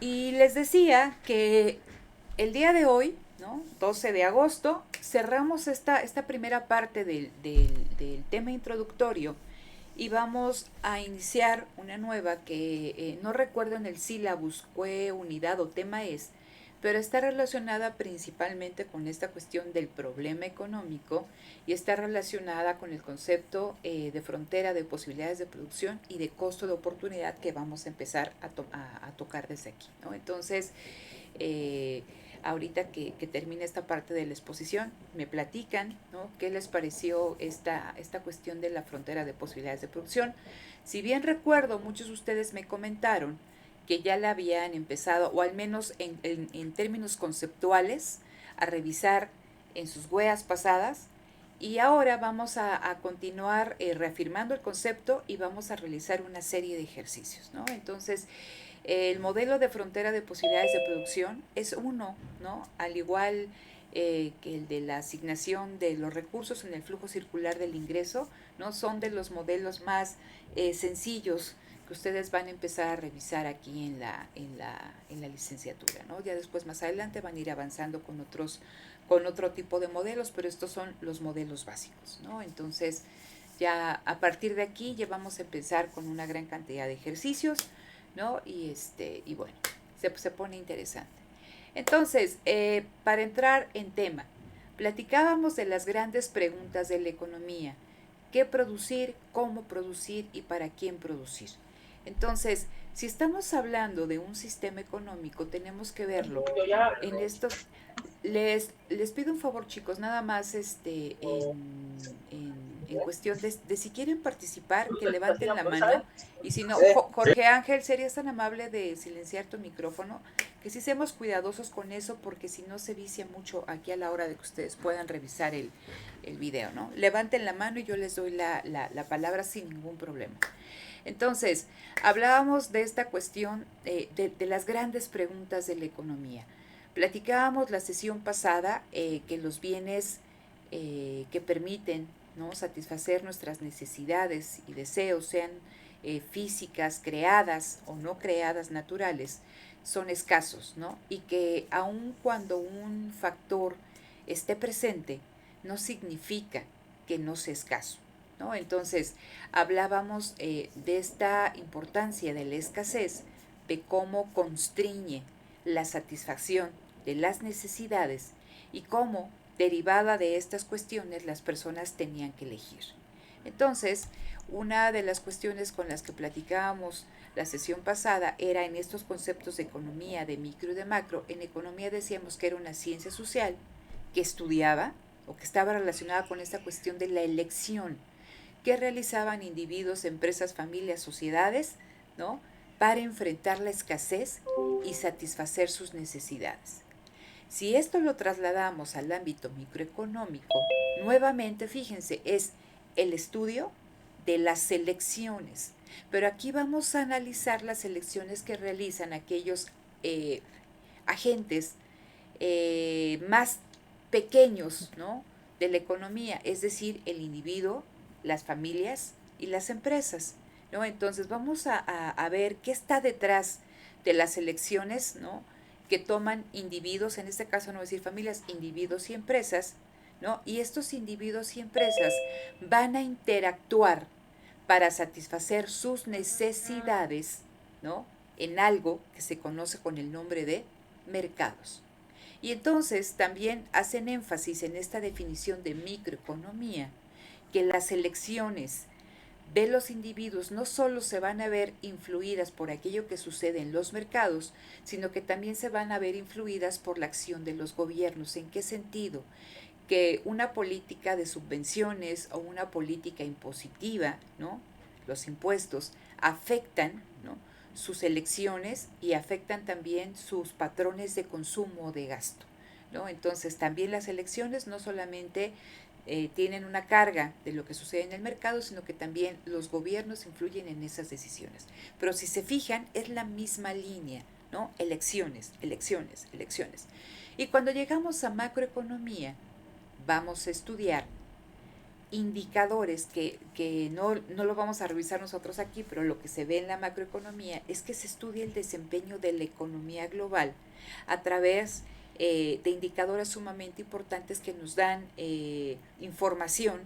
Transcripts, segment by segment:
Y les decía que el día de hoy, ¿no? 12 de agosto, cerramos esta primera parte del tema introductorio y vamos a iniciar una nueva que no recuerdo en el sílabus qué unidad o tema es, pero está relacionada principalmente con esta cuestión del problema económico y está relacionada con el concepto de frontera de posibilidades de producción y de costo de oportunidad que vamos a empezar a tocar desde aquí, ¿no? Entonces, eh, ahorita que termine esta parte de la exposición, me platican, ¿no? ¿Qué les pareció esta cuestión de la frontera de posibilidades de producción? Si bien recuerdo, muchos de ustedes me comentaron que ya la habían empezado, o al menos en términos conceptuales, a revisar en sus huellas pasadas, y ahora vamos a continuar reafirmando el concepto y vamos a realizar una serie de ejercicios, ¿no? Entonces, el modelo de frontera de posibilidades de producción es uno, ¿no? Al igual que el de la asignación de los recursos en el flujo circular del ingreso, ¿no? Son de los modelos más sencillos que ustedes van a empezar a revisar aquí en la licenciatura, ¿no? Ya después, más adelante, van a ir avanzando con otro tipo de modelos, pero estos son los modelos básicos, ¿no? Entonces, ya a partir de aquí ya vamos a empezar con una gran cantidad de ejercicios, ¿no? Y bueno, se pone interesante. Entonces, para entrar en tema, platicábamos de las grandes preguntas de la economía: qué producir, cómo producir y para quién producir. Entonces, si estamos hablando de un sistema económico, tenemos que verlo en estos. Les pido un favor, chicos, nada más en cuestión de si quieren participar, que levanten la mano. Y si no, Jorge Ángel, ¿serías tan amable de silenciar tu micrófono? Que sí seamos cuidadosos con eso, porque si no se vicia mucho aquí a la hora de que ustedes puedan revisar el video, ¿no? Levanten la mano y yo les doy la palabra sin ningún problema. Entonces, hablábamos de esta cuestión de las grandes preguntas de la economía. Platicábamos la sesión pasada que los bienes que permiten, ¿no?, satisfacer nuestras necesidades y deseos, sean físicas, creadas o no creadas, naturales, son escasos, ¿no? Y que aun cuando un factor esté presente, no significa que no sea escaso, ¿no? Entonces, hablábamos de esta importancia de la escasez, de cómo constriñe la satisfacción de las necesidades y cómo, derivada de estas cuestiones, las personas tenían que elegir. Entonces, una de las cuestiones con las que platicábamos la sesión pasada era en estos conceptos de economía, de micro y de macro. En economía decíamos que era una ciencia social que estudiaba o que estaba relacionada con esta cuestión de la elección que realizaban individuos, empresas, familias, sociedades, ¿no?, para enfrentar la escasez y satisfacer sus necesidades. Si esto lo trasladamos al ámbito microeconómico, nuevamente, fíjense, es el estudio de las selecciones. Pero aquí vamos a analizar las selecciones que realizan aquellos agentes más pequeños, ¿no?, de la economía, es decir, el individuo, las familias y las empresas, ¿no? Entonces vamos a ver qué está detrás de las elecciones, ¿no?, que toman individuos, en este caso no voy a decir familias, individuos y empresas, ¿no? Y estos individuos y empresas van a interactuar para satisfacer sus necesidades, ¿no?, en algo que se conoce con el nombre de mercados. Y entonces también hacen énfasis en esta definición de microeconomía, que las elecciones de los individuos no solo se van a ver influidas por aquello que sucede en los mercados, sino que también se van a ver influidas por la acción de los gobiernos. ¿En qué sentido? Que una política de subvenciones o una política impositiva, ¿no?, los impuestos, afectan, ¿no?, sus elecciones y afectan también sus patrones de consumo o de gasto, ¿no? Entonces, también las elecciones no solamente tienen una carga de lo que sucede en el mercado, sino que también los gobiernos influyen en esas decisiones. Pero si se fijan, es la misma línea, ¿no? Elecciones, elecciones, elecciones. Y cuando llegamos a macroeconomía, vamos a estudiar indicadores que no lo vamos a revisar nosotros aquí, pero lo que se ve en la macroeconomía es que se estudia el desempeño de la economía global a través de indicadores sumamente importantes que nos dan información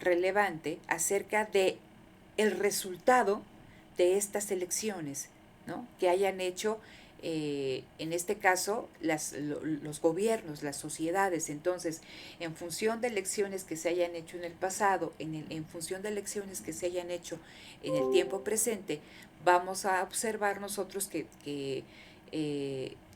relevante acerca de el resultado de estas elecciones, ¿no? Que hayan hecho, en este caso, los gobiernos, las sociedades. Entonces, en función de elecciones que se hayan hecho en el pasado, en función de elecciones que se hayan hecho en el tiempo presente, vamos a observar nosotros que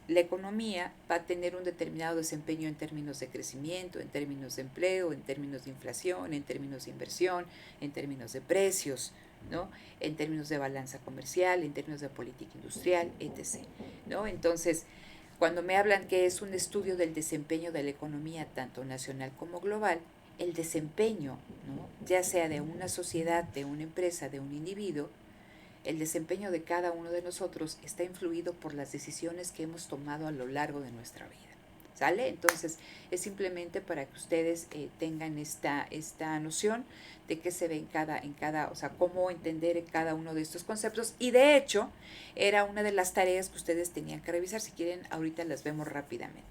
la economía va a tener un determinado desempeño en términos de crecimiento, en términos de empleo, en términos de inflación, en términos de inversión, en términos de precios, ¿no? En términos de balanza comercial, en términos de política industrial, etc., ¿no? Entonces, cuando me hablan que es un estudio del desempeño de la economía tanto nacional como global, el desempeño, ¿no? Ya sea de una sociedad, de una empresa, de un individuo, el desempeño de cada uno de nosotros está influido por las decisiones que hemos tomado a lo largo de nuestra vida. ¿Sale? Entonces, es simplemente para que ustedes tengan esta noción de qué se ve en cada, o sea, cómo entender cada uno de estos conceptos. Y de hecho, era una de las tareas que ustedes tenían que revisar. Si quieren, ahorita las vemos rápidamente,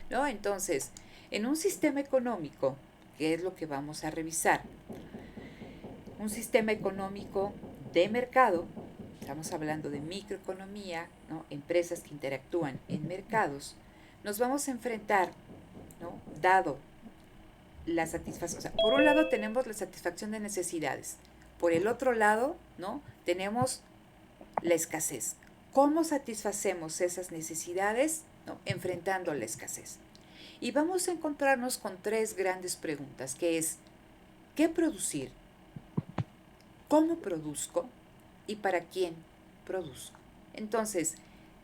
¿no? Entonces, en un sistema económico, ¿qué es lo que vamos a revisar? Un sistema económico de mercado, estamos hablando de microeconomía, ¿no? Empresas que interactúan en mercados, nos vamos a enfrentar, ¿no? Dado la satisfacción, o sea, por un lado tenemos la satisfacción de necesidades, por el otro lado, ¿no? Tenemos la escasez. ¿Cómo satisfacemos esas necesidades? ¿No? Enfrentando la escasez. Y vamos a encontrarnos con tres grandes preguntas, que es, ¿qué producir? ¿Cómo produzco? ¿Y para quién produzco? Entonces,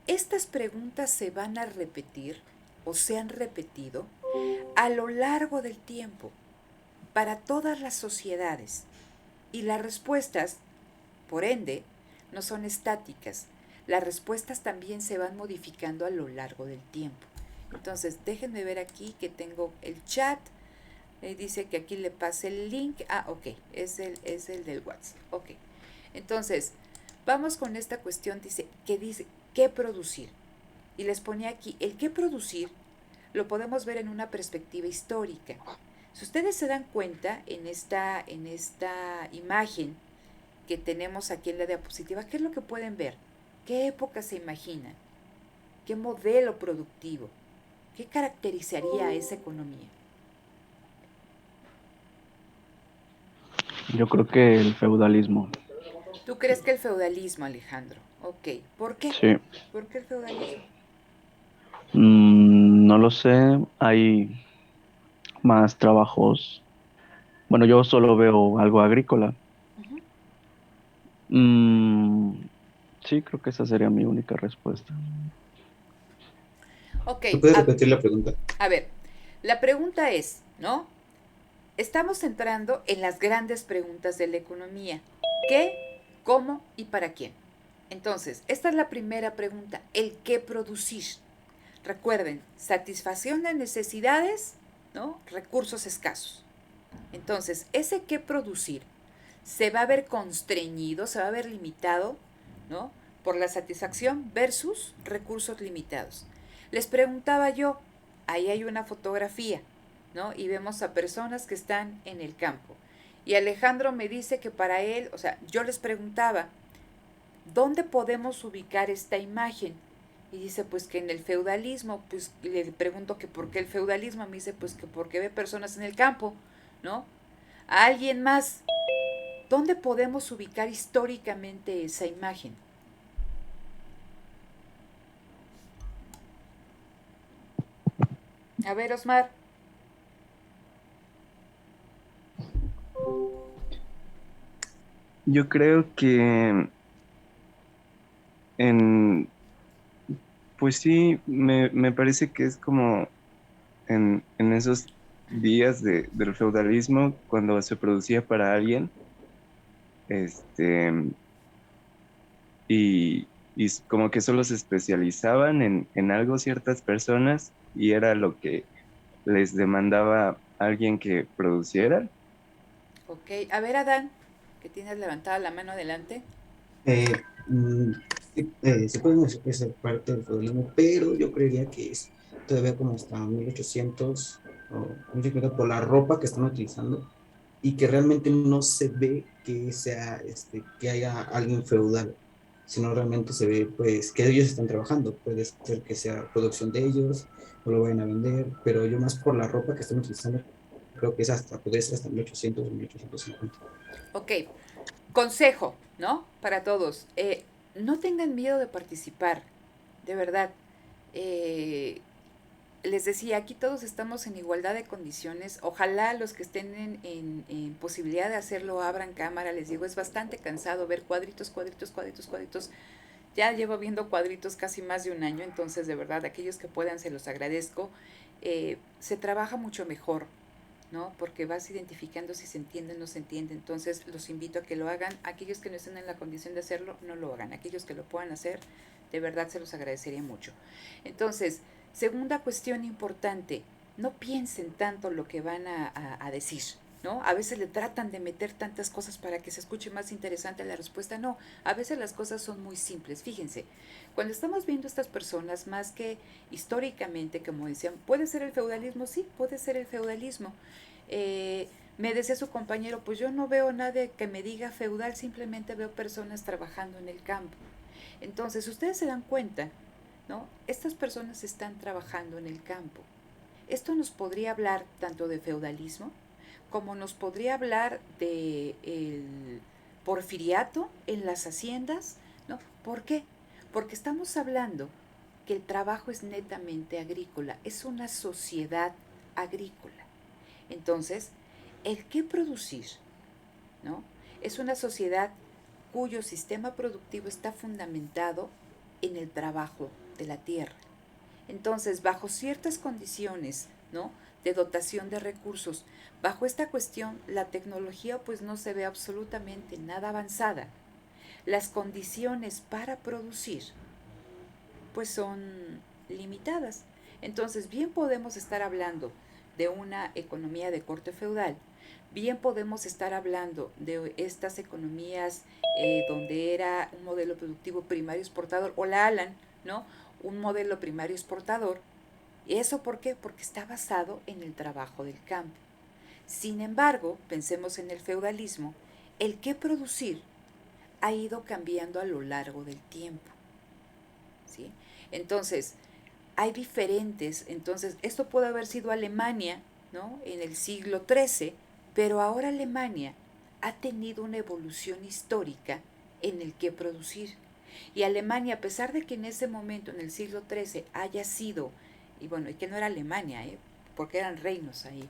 estas preguntas se van a repetir o se han repetido a lo largo del tiempo para todas las sociedades. Y las respuestas, por ende, no son estáticas. Las respuestas también se van modificando a lo largo del tiempo. Entonces, déjenme ver aquí que tengo el chat. Dice que aquí le pase el link. Ah, ok, es el del WhatsApp. Ok. Entonces, vamos con esta cuestión. Dice, ¿qué producir? Y les ponía aquí, el qué producir lo podemos ver en una perspectiva histórica. Si ustedes se dan cuenta en esta imagen que tenemos aquí en la diapositiva, ¿qué es lo que pueden ver? ¿Qué época se imaginan? ¿Qué modelo productivo? ¿Qué caracterizaría a esa economía? Yo creo que el feudalismo. ¿Tú crees que el feudalismo, Alejandro? Ok, ¿por qué? Sí. ¿Por qué el feudalismo? No lo sé. Hay más trabajos. Bueno, yo solo veo algo agrícola. Ujú. Mm, sí, creo que esa sería mi única respuesta. Ok, ¿Me puedes repetir la pregunta? a ver, la pregunta es, ¿no? Estamos entrando en las grandes preguntas de la economía. ¿Qué, cómo y para quién? Entonces, esta es la primera pregunta, el qué producir. Recuerden, satisfacción de necesidades, ¿no? Recursos escasos. Entonces, ese qué producir se va a ver constreñido, se va a ver limitado, ¿no? Por la satisfacción versus recursos limitados. Les preguntaba yo, ahí hay una fotografía, ¿no? Y vemos a personas que están en el campo. Y Alejandro me dice que para él, o sea, yo les preguntaba, ¿dónde podemos ubicar esta imagen? Y dice, pues que en el feudalismo, pues le pregunto que por qué el feudalismo, me dice, pues que porque ve personas en el campo, ¿no? A alguien más, ¿dónde podemos ubicar históricamente esa imagen? A ver, Osmar. Yo creo que en, pues sí, me parece que es como en esos días del feudalismo, cuando se producía para alguien, este, y como que solo se especializaban en algo ciertas personas y era lo que les demandaba alguien que produciera. Ok, a ver, Adán, que tienes levantada la mano adelante. Eh, mm, sí, se puede decir que es parte del feudalismo, pero yo creería que es todavía como hasta 1800 o 1850 por la ropa que están utilizando y que realmente no se ve que sea, que haya alguien feudal, sino realmente se ve pues que ellos están trabajando. Puede ser que sea producción de ellos o lo vayan a vender, pero yo más por la ropa que están utilizando creo que es hasta, puede ser hasta 1800 o 1850. Ok, consejo, ¿no? Para todos. No tengan miedo de participar, de verdad. Eh, Les decía, aquí todos estamos en igualdad de condiciones. Ojalá los que estén en posibilidad de hacerlo abran cámara. Les digo, es bastante cansado ver cuadritos, cuadritos, cuadritos, cuadritos. Ya llevo viendo cuadritos casi más de un año, entonces de verdad, aquellos que puedan se los agradezco. Se trabaja mucho mejor, ¿no? Porque vas identificando si se entiende o no se entiende. Entonces los invito a que lo hagan. Aquellos que no estén en la condición de hacerlo, no lo hagan. Aquellos que lo puedan hacer, de verdad se los agradecería mucho. Entonces, segunda cuestión importante, no piensen tanto lo que van a decir, ¿no? A veces le tratan de meter tantas cosas para que se escuche más interesante la respuesta. No, a veces las cosas son muy simples. Fíjense, cuando estamos viendo estas personas, más que históricamente, como decían, ¿puede ser el feudalismo? Sí, puede ser el feudalismo. Eh, Me decía su compañero, pues yo no veo nada que me diga feudal, simplemente veo personas trabajando en el campo. Entonces, ustedes se dan cuenta, ¿no? Estas personas están trabajando en el campo. Esto nos podría hablar tanto de feudalismo como nos podría hablar de el porfiriato en las haciendas, ¿no? ¿Por qué? Porque estamos hablando que el trabajo es netamente agrícola, es una sociedad agrícola. Entonces, el qué producir, ¿no? Es una sociedad cuyo sistema productivo está fundamentado en el trabajo de la tierra. Entonces, bajo ciertas condiciones, ¿no? De dotación de recursos, bajo esta cuestión, la tecnología pues no se ve absolutamente nada avanzada. Las condiciones para producir pues son limitadas. Entonces, bien podemos estar hablando de una economía de corte feudal, bien podemos estar hablando de estas economías donde era un modelo productivo primario exportador, o la Alan, ¿no? Un modelo primario exportador. ¿Eso por qué? Porque está basado en el trabajo del campo. Sin embargo, pensemos en el feudalismo, el qué producir ha ido cambiando a lo largo del tiempo, ¿sí? Entonces, hay diferentes, entonces, esto puede haber sido Alemania, ¿no? En el siglo XIII, pero ahora Alemania ha tenido una evolución histórica en el que producir. Y Alemania, a pesar de que en ese momento, en el siglo XIII, haya sido, y bueno, y que no era Alemania, porque eran reinos ahí,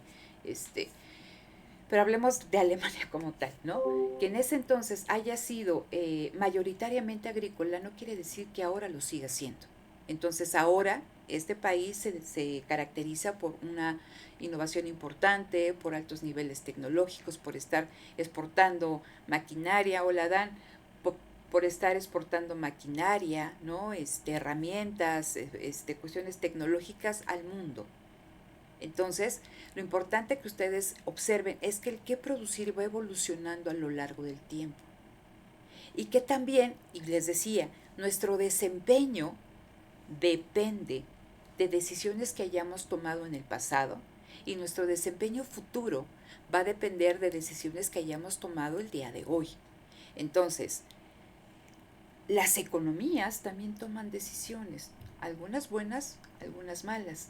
pero hablemos de Alemania como tal, ¿no? Que en ese entonces haya sido mayoritariamente agrícola no quiere decir que ahora lo siga siendo. Entonces ahora este país se caracteriza por una innovación importante, por altos niveles tecnológicos, por estar exportando maquinaria, o la dan, por estar exportando maquinaria, ¿no? Herramientas, cuestiones tecnológicas al mundo. Entonces, lo importante que ustedes observen es que el qué producir va evolucionando a lo largo del tiempo. Y que también, y les decía, nuestro desempeño depende de decisiones que hayamos tomado en el pasado, y nuestro desempeño futuro va a depender de decisiones que hayamos tomado el día de hoy. Entonces, las economías también toman decisiones, algunas buenas, algunas malas.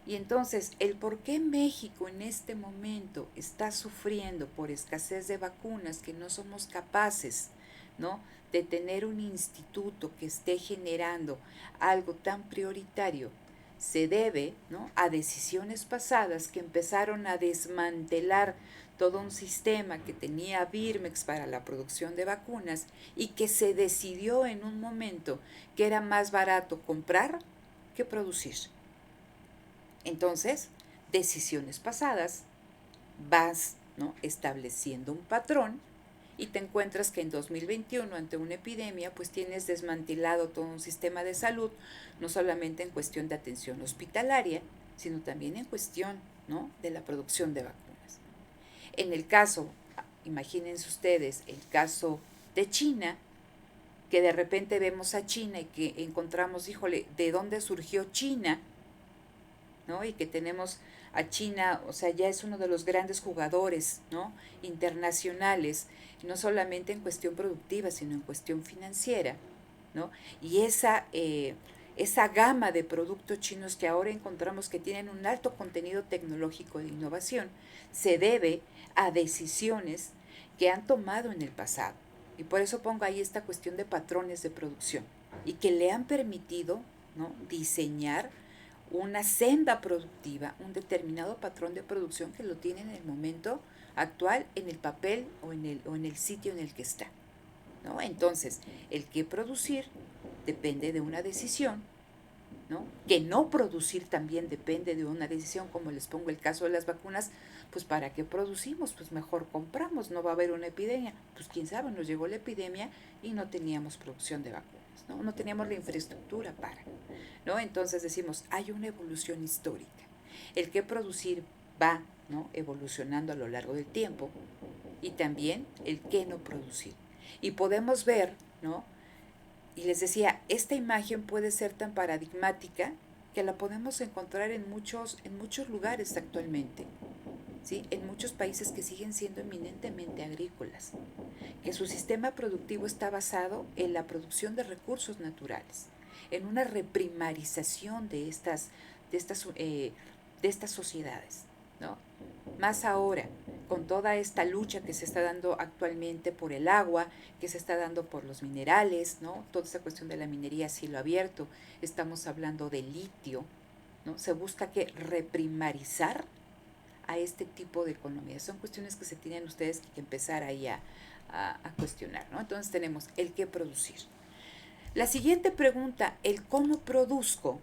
Y entonces, el por qué México en este momento está sufriendo por escasez de vacunas, que no somos capaces, ¿no?, de tener un instituto que esté generando algo tan prioritario, se debe, ¿no?, a decisiones pasadas que empezaron a desmantelar todo un sistema que tenía Birmex para la producción de vacunas, y que se decidió en un momento que era más barato comprar que producir. Entonces, decisiones pasadas, vas, ¿no?, estableciendo un patrón, y te encuentras que en 2021, ante una epidemia, pues tienes desmantelado todo un sistema de salud, no solamente en cuestión de atención hospitalaria, sino también en cuestión, ¿no?, de la producción de vacunas. En el caso imagínense ustedes el caso de China, que de repente vemos a China y que encontramos, híjole, ¿de dónde surgió China? ¿No? Y que tenemos a China, o sea, ya es uno de los grandes jugadores, ¿no?, internacionales, no solamente en cuestión productiva, sino en cuestión financiera, ¿no? Y esa gama de productos chinos que ahora encontramos que tienen un alto contenido tecnológico de innovación, se debe a decisiones que han tomado en el pasado. Y por eso pongo ahí esta cuestión de patrones de producción y que le han permitido, ¿no?, diseñar una senda productiva, un determinado patrón de producción que lo tiene en el momento actual, en el papel o en el sitio en el que está, ¿no? Entonces, el que producir depende de una decisión, ¿no? Que no producir también depende de una decisión, como les pongo el caso de las vacunas, pues ¿para qué producimos? Pues mejor compramos, no va a haber una epidemia. Pues quién sabe, nos llegó la epidemia y no teníamos producción de vacunas, ¿no? No teníamos la infraestructura para, ¿no? Entonces decimos, hay una evolución histórica. El que producir va, ¿no?, evolucionando a lo largo del tiempo, y también el que no producir. Y podemos ver, ¿no? Y les decía, esta imagen puede ser tan paradigmática que la podemos encontrar en muchos lugares actualmente, ¿sí? En muchos países que siguen siendo eminentemente agrícolas, que su sistema productivo está basado en la producción de recursos naturales, en una reprimarización de estas sociedades, ¿no? Más ahora, con toda esta lucha que se está dando actualmente por el agua, que se está dando por los minerales, ¿no? Toda esta cuestión de la minería a cielo abierto, estamos hablando de litio, ¿no? Se busca que reprimarizar a este tipo de economía. Son cuestiones que se tienen ustedes que empezar ahí a cuestionar, ¿no? Entonces tenemos el qué producir. La siguiente pregunta, el cómo produzco,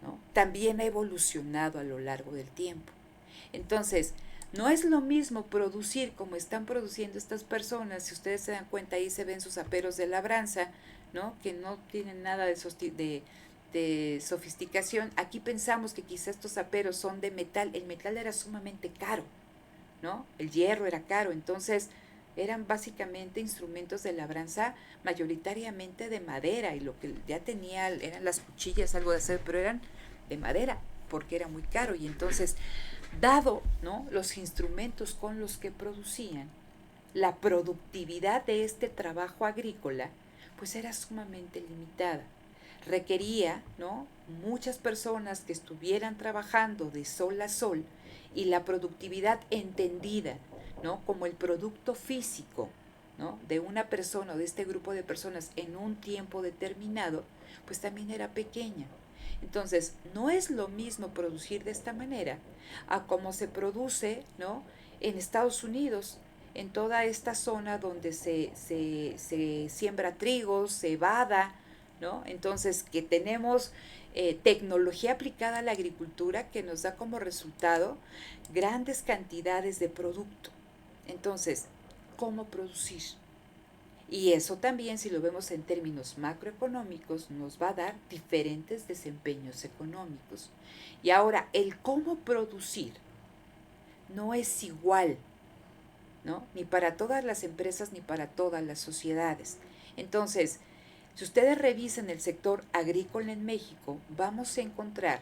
¿no?, también ha evolucionado a lo largo del tiempo. Entonces, no es lo mismo producir como están produciendo estas personas. Si ustedes se dan cuenta, ahí se ven sus aperos de labranza, ¿no?, que no tienen nada de sofisticación. Aquí pensamos que quizás estos aperos son de metal. El metal era sumamente caro, ¿no? El hierro era caro, entonces eran básicamente instrumentos de labranza mayoritariamente de madera, y lo que ya tenía eran las cuchillas, algo de acero, pero eran de madera porque era muy caro. Y entonces, dado, ¿no?, los instrumentos con los que producían, la productividad de este trabajo agrícola pues era sumamente limitada. Requería, ¿no?, muchas personas que estuvieran trabajando de sol a sol, y la productividad entendida, ¿no?, como el producto físico, ¿no?, de una persona o de este grupo de personas en un tiempo determinado, pues también era pequeña. Entonces, no es lo mismo producir de esta manera a como se produce, ¿no?, en Estados Unidos, en toda esta zona donde se siembra trigo, cebada, ¿no? Entonces, que tenemos tecnología aplicada a la agricultura que nos da como resultado grandes cantidades de producto. Entonces, ¿cómo producir? Y eso también, si lo vemos en términos macroeconómicos, nos va a dar diferentes desempeños económicos. Y ahora, el cómo producir no es igual, ¿no?, ni para todas las empresas ni para todas las sociedades. Entonces, si ustedes revisan el sector agrícola en México, vamos a encontrar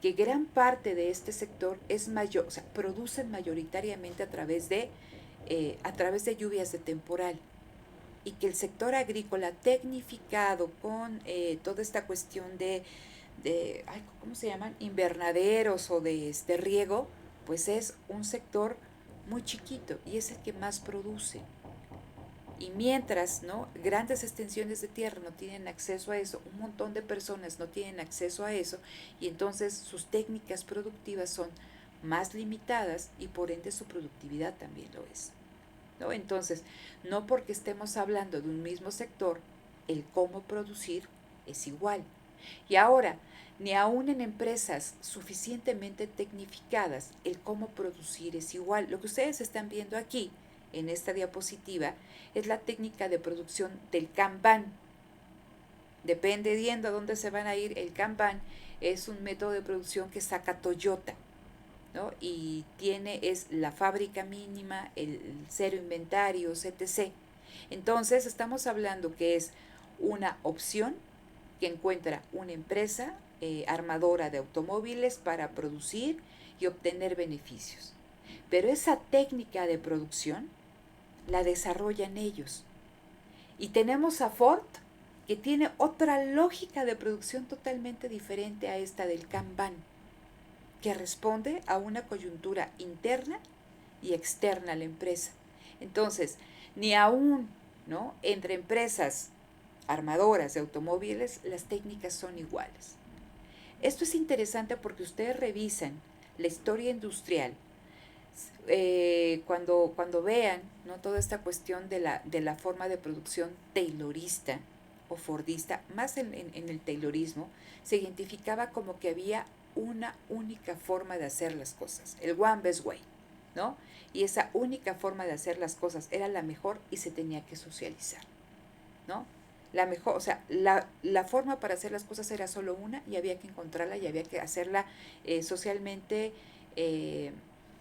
que gran parte de este sector es mayor, o sea, producen mayoritariamente a través de lluvias de temporal, y que el sector agrícola tecnificado con toda esta cuestión ¿cómo se llaman?, invernaderos o de riego, pues es un sector muy chiquito y es el que más produce. Y mientras, ¿no?, grandes extensiones de tierra no tienen acceso a eso, un montón de personas no tienen acceso a eso, y entonces sus técnicas productivas son más limitadas y por ende su productividad también lo es, ¿no? Entonces, no porque estemos hablando de un mismo sector, el cómo producir es igual. Y ahora, ni aún en empresas suficientemente tecnificadas, el cómo producir es igual. Lo que ustedes están viendo aquí, en esta diapositiva, es la técnica de producción del Kanban. Dependiendo a dónde se van a ir, el Kanban es un método de producción que saca Toyota. ¿no? Y es la fábrica mínima, el cero inventarios, etc. Entonces estamos hablando que es una opción que encuentra una empresa armadora de automóviles para producir y obtener beneficios. Pero esa técnica de producción la desarrollan ellos. Y tenemos a Ford, que tiene otra lógica de producción totalmente diferente a esta del Kanban, que responde a una coyuntura interna y externa a la empresa. Entonces, ni aún, ¿no?, entre empresas armadoras de automóviles, las técnicas son iguales. Esto es interesante porque ustedes revisan la historia industrial, cuando vean, ¿no?, toda esta cuestión de la forma de producción taylorista o fordista, más en el taylorismo, se identificaba como que había una única forma de hacer las cosas, el one best way, ¿no? Y esa única forma de hacer las cosas era la mejor y se tenía que socializar, ¿no? La mejor, o sea, la forma para hacer las cosas era solo una y había que encontrarla y había que hacerla socialmente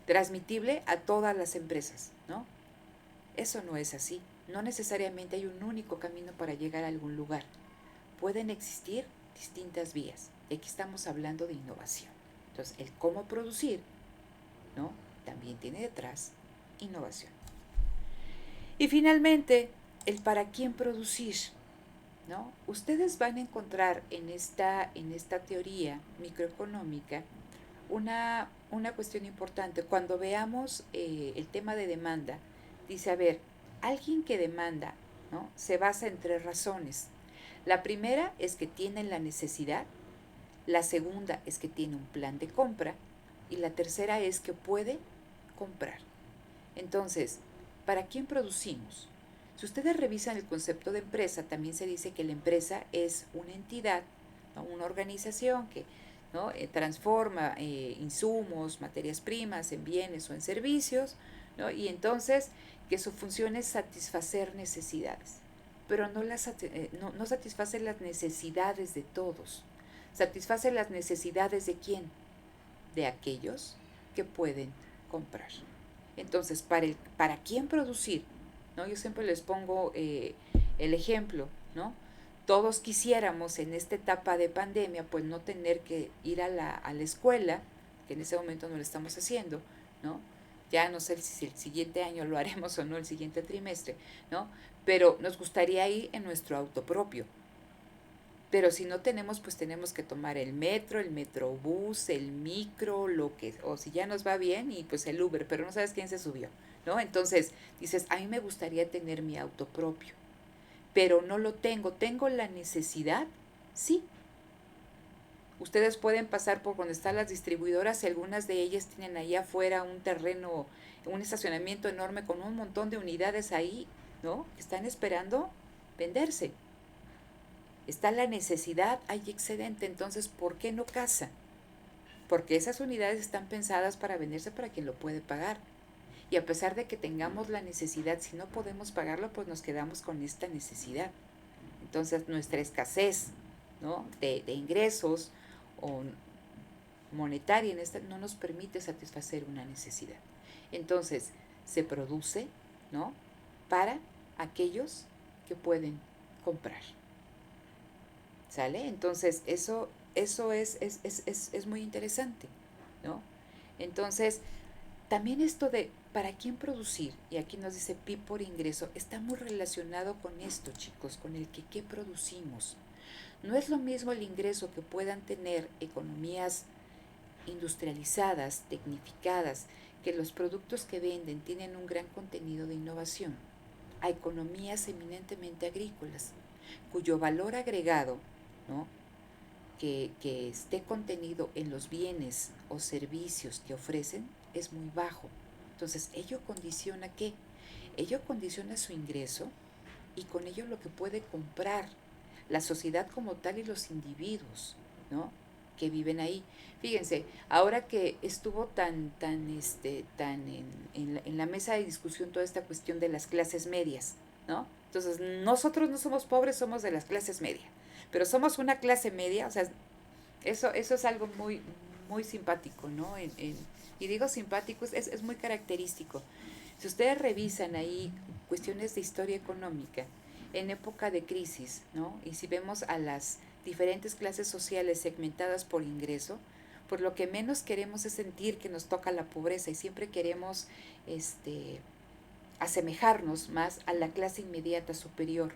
transmitible a todas las empresas, ¿no? Eso no es así. No necesariamente hay un único camino para llegar a algún lugar. Pueden existir distintas vías. Y aquí estamos hablando de innovación. Entonces, el cómo producir, ¿no?, también tiene detrás innovación. Y finalmente, el para quién producir, ¿no? Ustedes van a encontrar en esta teoría microeconómica una cuestión importante. Cuando veamos el tema de demanda, dice, a ver, alguien que demanda, ¿no?, se basa en 3 razones. La primera es que tiene la necesidad, la segunda es que tiene un plan de compra y la tercera es que puede comprar. Entonces, ¿para quién producimos? Si ustedes revisan el concepto de empresa, también se dice que la empresa es una entidad, ¿no?, una organización que, ¿no?, transforma insumos, materias primas en bienes o en servicios, ¿no?, y entonces que su función es satisfacer necesidades, pero no satisface las necesidades de todos, satisface las necesidades de quién, de aquellos que pueden comprar. Entonces, ¿para quién producir? ¿No? Yo siempre les pongo el ejemplo, ¿no? Todos quisiéramos en esta etapa de pandemia pues no tener que ir a la escuela, que en ese momento no lo estamos haciendo, ¿no? Ya no sé si el siguiente año lo haremos o no, el siguiente trimestre, ¿no? Pero nos gustaría ir en nuestro auto propio. Pero si no tenemos, pues tenemos que tomar el metro, el metrobús, el micro, o si ya nos va bien, y pues el Uber, pero no sabes quién se subió, ¿no? Entonces dices, a mí me gustaría tener mi auto propio, pero no lo tengo la necesidad, sí. Ustedes pueden pasar por donde están las distribuidoras y algunas de ellas tienen ahí afuera un terreno, un estacionamiento enorme con un montón de unidades ahí, ¿no?, que están esperando venderse. Está la necesidad, hay excedente, entonces, ¿por qué no casa? Porque esas unidades están pensadas para venderse para quien lo puede pagar. Y a pesar de que tengamos la necesidad, si no podemos pagarlo, pues nos quedamos con esta necesidad. Entonces, nuestra escasez, ¿no?, de ingresos o monetaria no nos permite satisfacer una necesidad. Entonces, se produce, ¿no?, para aquellos que pueden comprar. ¿Sale? Entonces, eso es muy interesante, ¿no? Entonces, también esto de para quién producir, y aquí nos dice PIB por ingreso, está muy relacionado con esto, chicos, con el que qué producimos. No es lo mismo el ingreso que puedan tener economías industrializadas, tecnificadas, que los productos que venden tienen un gran contenido de innovación, a economías eminentemente agrícolas, cuyo valor agregado, ¿no?, que esté contenido en los bienes o servicios que ofrecen es muy bajo. Entonces, ello condiciona ¿qué? Ello condiciona su ingreso y con ello lo que puede comprar la sociedad como tal y los individuos, ¿no?, que viven ahí. Fíjense, ahora que estuvo tan en la mesa de discusión toda esta cuestión de las clases medias, ¿no? Entonces, nosotros no somos pobres, somos de las clases medias, pero somos una clase media, o sea, eso es algo muy, muy simpático, ¿no? Y digo simpático, es muy característico. Si ustedes revisan ahí cuestiones de historia económica, en época de crisis, ¿no? Y si vemos a las diferentes clases sociales segmentadas por ingreso, pues lo que menos queremos es sentir que nos toca la pobreza y siempre queremos asemejarnos más a la clase inmediata superior.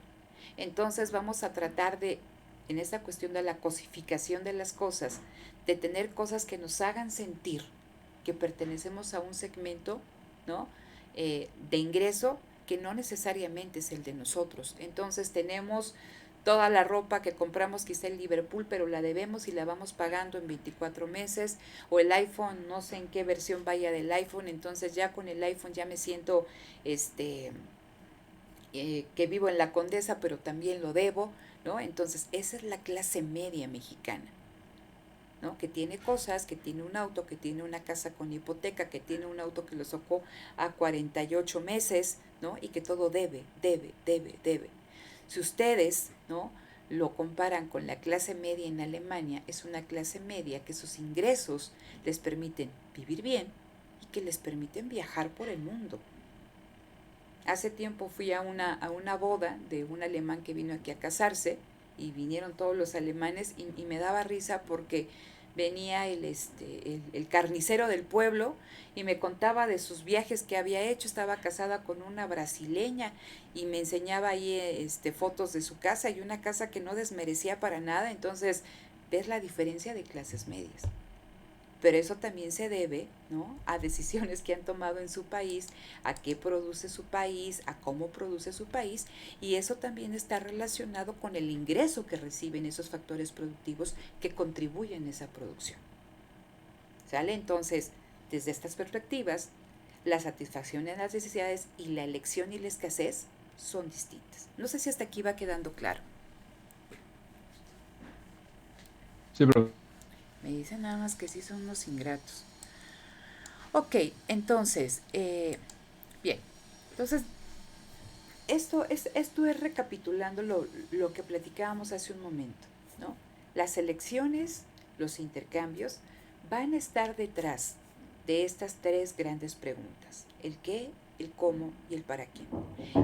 Entonces vamos a tratar de, en esta cuestión de la cosificación de las cosas, de tener cosas que nos hagan sentir que pertenecemos a un segmento, ¿no? De ingreso que no necesariamente es el de nosotros. Entonces tenemos toda la ropa que compramos quizá en Liverpool, pero la debemos y la vamos pagando en 24 meses, o el iPhone, no sé en qué versión vaya del iPhone, entonces ya con el iPhone ya me siento que vivo en la Condesa, pero también lo debo, ¿no? Entonces esa es la clase media mexicana, ¿no? Que tiene cosas, que tiene un auto, que tiene una casa con hipoteca, que tiene un auto que lo sacó a 48 meses, ¿no? Y que todo debe. Si ustedes, ¿no?, lo comparan con la clase media en Alemania, es una clase media que sus ingresos les permiten vivir bien y que les permiten viajar por el mundo. Hace tiempo fui a una boda de un alemán que vino aquí a casarse y vinieron todos los alemanes y me daba risa porque venía el carnicero del pueblo y me contaba de sus viajes que había hecho. Estaba casada con una brasileña y me enseñaba ahí fotos de su casa, y una casa que no desmerecía para nada. Entonces, ves la diferencia de clases medias. Pero eso también se debe, ¿no?, a decisiones que han tomado en su país, a qué produce su país, a cómo produce su país, y eso también está relacionado con el ingreso que reciben esos factores productivos que contribuyen a esa producción. ¿Sale? Entonces, desde estas perspectivas, la satisfacción en las necesidades y la elección y la escasez son distintas. No sé si hasta aquí va quedando claro. Sí, pero Me dicen nada más que sí son unos ingratos. Ok, entonces, bien, entonces esto es recapitulando lo que platicábamos hace un momento, ¿no? Las elecciones, los intercambios van a estar detrás de estas tres grandes preguntas: el qué, el cómo y el para qué.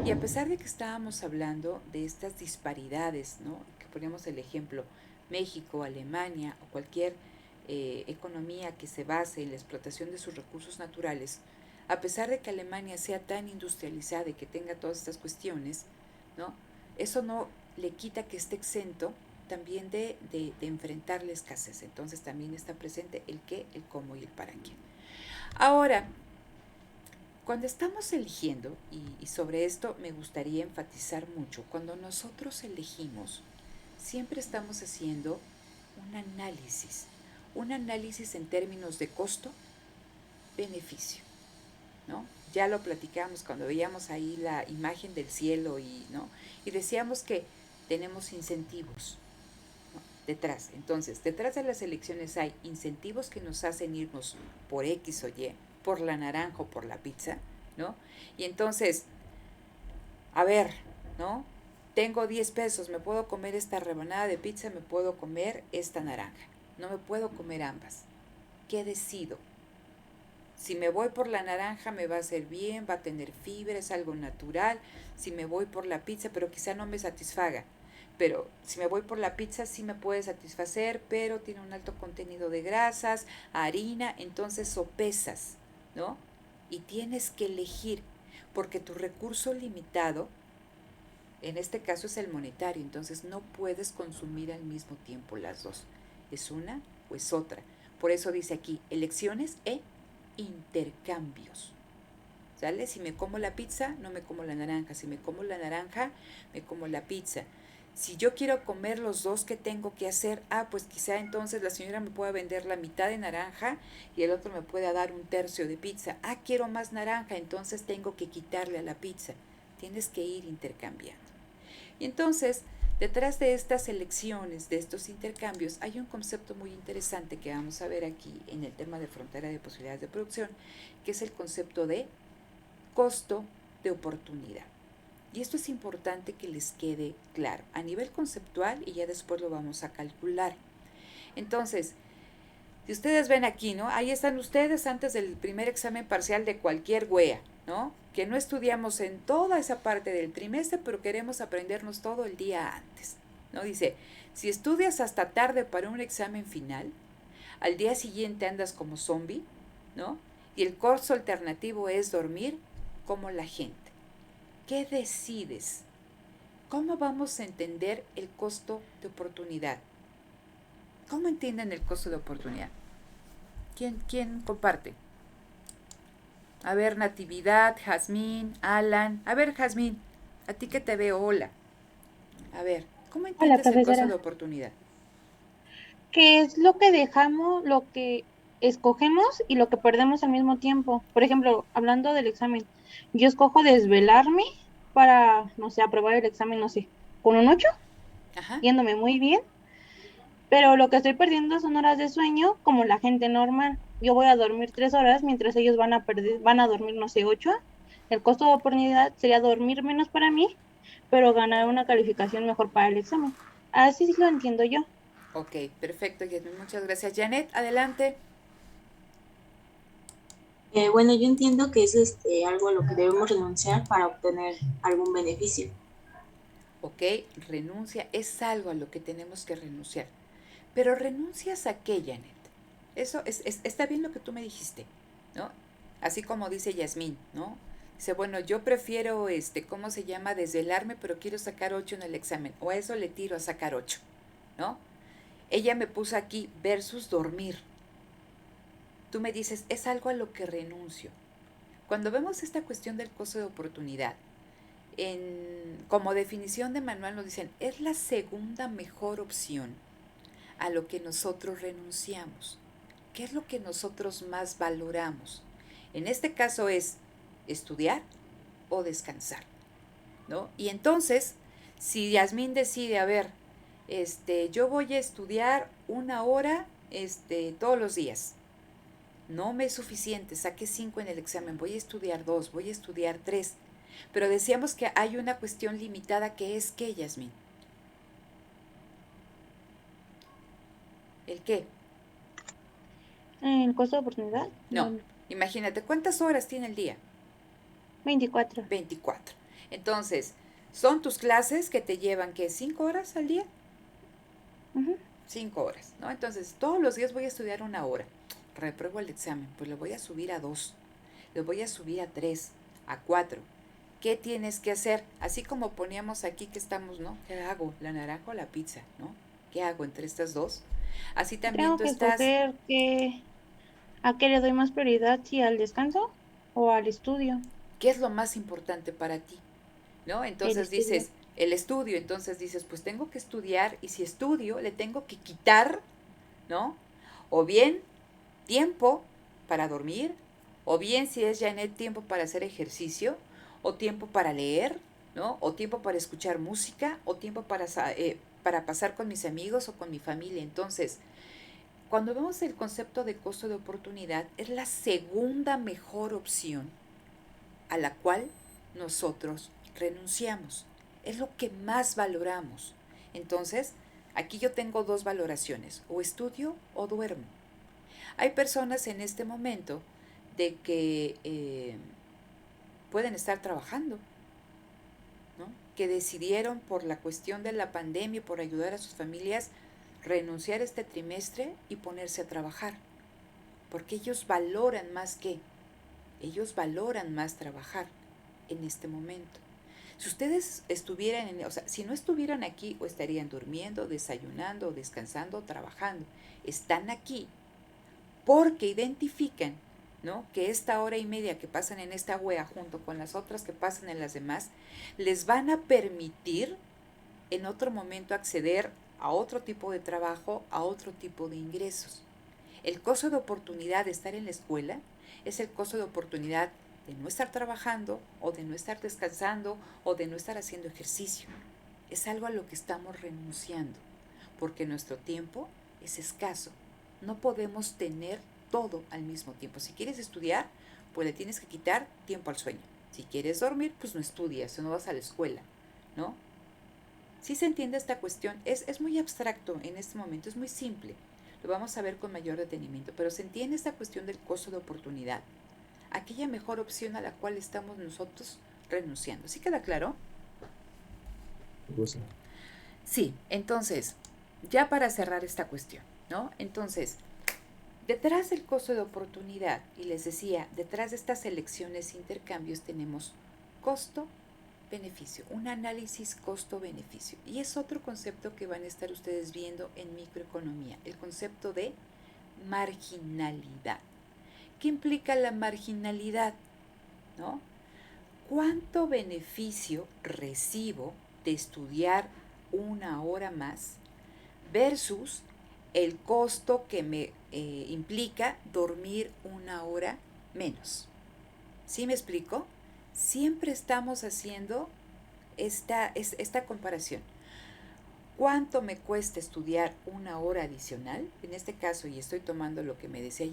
Y a pesar de que estábamos hablando de estas disparidades, ¿no?, que ponemos el ejemplo México, Alemania o cualquier economía que se base en la explotación de sus recursos naturales, a pesar de que Alemania sea tan industrializada y que tenga todas estas cuestiones, ¿no?, eso no le quita que esté exento también de enfrentar la escasez. Entonces también está presente el qué, el cómo y el para qué. Ahora, cuando estamos eligiendo, y sobre esto me gustaría enfatizar mucho, cuando nosotros elegimos, siempre estamos haciendo un análisis en términos de costo-beneficio, ¿no? Ya lo platicamos cuando veíamos ahí la imagen del cielo ¿no?, y decíamos que tenemos incentivos, ¿no?, detrás. Entonces, detrás de las elecciones hay incentivos que nos hacen irnos por X o Y, por la naranja o por la pizza, ¿no? Y entonces, a ver, ¿no?, tengo 10 pesos, me puedo comer esta rebanada de pizza, me puedo comer esta naranja, no me puedo comer ambas. ¿Qué decido? Si me voy por la naranja me va a hacer bien, va a tener fibra, es algo natural. Si me voy por la pizza, pero quizá no me satisfaga. Pero si me voy por la pizza sí me puede satisfacer, pero tiene un alto contenido de grasas, harina, entonces sopesas, ¿no? Y tienes que elegir, porque tu recurso limitado, en este caso es el monetario, entonces no puedes consumir al mismo tiempo las dos. Es una o es otra. Por eso dice aquí, elecciones e intercambios. ¿Sale? Si me como la pizza, no me como la naranja. Si me como la naranja, me como la pizza. Si yo quiero comer los dos, ¿qué tengo que hacer? Pues quizá entonces la señora me pueda vender la mitad de naranja y el otro me pueda dar un tercio de pizza. Quiero más naranja, entonces tengo que quitarle a la pizza. Tienes que ir intercambiando. Y entonces, detrás de estas elecciones, de estos intercambios, hay un concepto muy interesante que vamos a ver aquí en el tema de frontera de posibilidades de producción, que es el concepto de costo de oportunidad. Y esto es importante que les quede claro a nivel conceptual y ya después lo vamos a calcular. Entonces, Si ustedes ven aquí, ¿no? Ahí están ustedes antes del primer examen parcial de cualquier wea, ¿no? Que no estudiamos en toda esa parte del trimestre, pero queremos aprendernos todo el día antes, ¿no? Dice, si estudias hasta tarde para un examen final, al día siguiente andas como zombie, ¿no? Y el curso alternativo es dormir como la gente. ¿Qué decides? ¿Cómo vamos a entender el costo de oportunidad? ¿Cómo entienden el costo de oportunidad? ¿Quién comparte? A ver, Natividad, Jazmín, Alan. A ver, Jazmín, a ti que te veo, hola. A ver, ¿cómo Hola, entiendes el costo de profesora. oportunidad? ¿Qué es lo que dejamos, lo que escogemos y lo que perdemos al mismo tiempo? Por ejemplo, hablando del examen, yo escojo desvelarme para, no sé, aprobar el examen, no sé, con un 8, Ajá. yéndome muy bien, pero lo que estoy perdiendo son horas de sueño como la gente normal. Yo voy a dormir 3 horas mientras ellos van a dormir, no sé, 8. El costo de oportunidad sería dormir menos para mí, pero ganar una calificación mejor para el examen. Así sí lo entiendo yo. Ok, perfecto, Yasmin, muchas gracias. Janet, adelante. Bueno, yo entiendo que es algo a lo que debemos renunciar para obtener algún beneficio. Ok, renuncia es algo a lo que tenemos que renunciar. Pero renuncias a qué, Janet. Eso está bien lo que tú me dijiste, ¿no? Así como dice Yasmín, ¿no? Dice, bueno, yo prefiero, ¿cómo se llama? Desvelarme, pero quiero sacar 8 en el examen. O a eso le tiro a sacar 8, ¿no? Ella me puso aquí versus dormir. Tú me dices, es algo a lo que renuncio. Cuando vemos esta cuestión del costo de oportunidad, como definición de manual nos dicen, es la segunda mejor opción a lo que nosotros renunciamos. ¿Qué es lo que nosotros más valoramos? En este caso es estudiar o descansar, ¿no? Y entonces, si Yasmín decide, a ver, yo voy a estudiar 1 hora, todos los días. No me es suficiente, saqué 5 en el examen, voy a estudiar 2, voy a estudiar 3. Pero decíamos que hay una cuestión limitada que es ¿qué, Yasmín? ¿El qué? ¿El costo de oportunidad? No, No, imagínate, ¿cuántas horas tiene el día? 24. 24. Entonces, son tus clases que te llevan, ¿qué? ¿5 horas al día? Ujú. 5 horas, ¿no? Entonces, todos los días voy a estudiar 1 hora. Repruebo el examen, pues lo voy a subir a 2, lo voy a subir a 3, a 4. ¿Qué tienes que hacer? Así como poníamos aquí que estamos, ¿no? ¿Qué hago? ¿La naranja o la pizza? ¿No? ¿Qué hago entre estas dos? Así también Tengo tú que estás, escoger a qué le doy más prioridad, si al descanso o al estudio. ¿qué es lo más importante para ti? ¿No? El Entonces estudio. dices, el estudio, entonces dices, pues tengo que estudiar y si estudio le tengo que quitar, ¿no? O bien tiempo para dormir, o bien si es Janet tiempo para hacer ejercicio, o tiempo para leer, ¿no? O tiempo para escuchar música, o tiempo para pasar con mis amigos o con mi familia. Entonces, cuando vemos el concepto de costo de oportunidad, es la segunda mejor opción a la cual nosotros renunciamos. Es lo que más valoramos. Entonces, aquí yo tengo dos valoraciones, o estudio o duermo. Hay personas en este momento de que pueden estar trabajando, ¿no? Que decidieron por la cuestión de la pandemia y por ayudar a sus familias renunciar este trimestre y ponerse a trabajar, porque ellos valoran más trabajar en este momento. Si ustedes estuvieran, o sea, si no estuvieran aquí o estarían durmiendo, desayunando, descansando, trabajando, están aquí porque identifican, ¿no? Que esta hora y media que pasan en esta wea junto con las otras que pasan en las demás, les van a permitir en otro momento acceder a otro tipo de trabajo, a otro tipo de ingresos. El costo de oportunidad de estar en la escuela es el costo de oportunidad de no estar trabajando o de no estar descansando o de no estar haciendo ejercicio. Es algo a lo que estamos renunciando porque nuestro tiempo es escaso. No podemos tener todo al mismo tiempo. Si quieres estudiar, pues le tienes que quitar tiempo al sueño. Si quieres dormir, pues no estudias o no vas a la escuela, ¿no? Si se entiende esta cuestión, es muy abstracto en este momento, es muy simple. lo vamos a ver con mayor detenimiento, pero se entiende esta cuestión del costo de oportunidad, aquella mejor opción a la cual estamos nosotros renunciando. ¿Sí queda claro? Pues, Sí, entonces, ya para cerrar esta cuestión, ¿no? Entonces, detrás del costo de oportunidad, y les decía, detrás de estas elecciones e intercambios tenemos costo-beneficio, un análisis costo-beneficio. Y es otro concepto que van a estar ustedes viendo en microeconomía, el concepto de marginalidad. ¿Qué implica la marginalidad? ¿No? ¿Cuánto beneficio recibo de estudiar una hora más versus el costo que me implica dormir una hora menos? ¿Sí me explico? Siempre estamos haciendo esta comparación. ¿Cuánto me cuesta estudiar una hora adicional? En este caso, y estoy tomando lo que me decía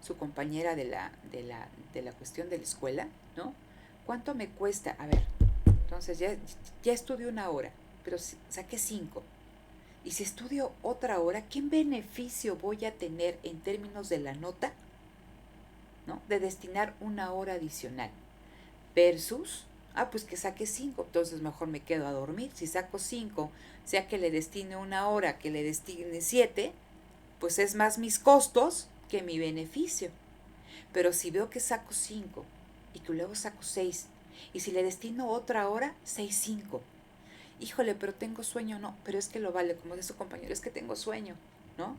su compañera de la cuestión de la escuela, ¿no? ¿Cuánto me cuesta? A ver, entonces ya estudié una hora, pero saqué 5. Y si estudio otra hora, ¿qué beneficio voy a tener en términos de la nota, ¿no? De destinar una hora adicional? Versus, pues que saque 5, entonces mejor me quedo a dormir. Si saco 5, sea que le destine una hora, que le destine 7, pues es más mis costos que mi beneficio. Pero si veo que saco 5 y que luego saco 6, y si le destino otra hora, 6, 5. Híjole, pero tengo sueño, no, pero es que lo vale, como de su compañero, es que tengo sueño, ¿no?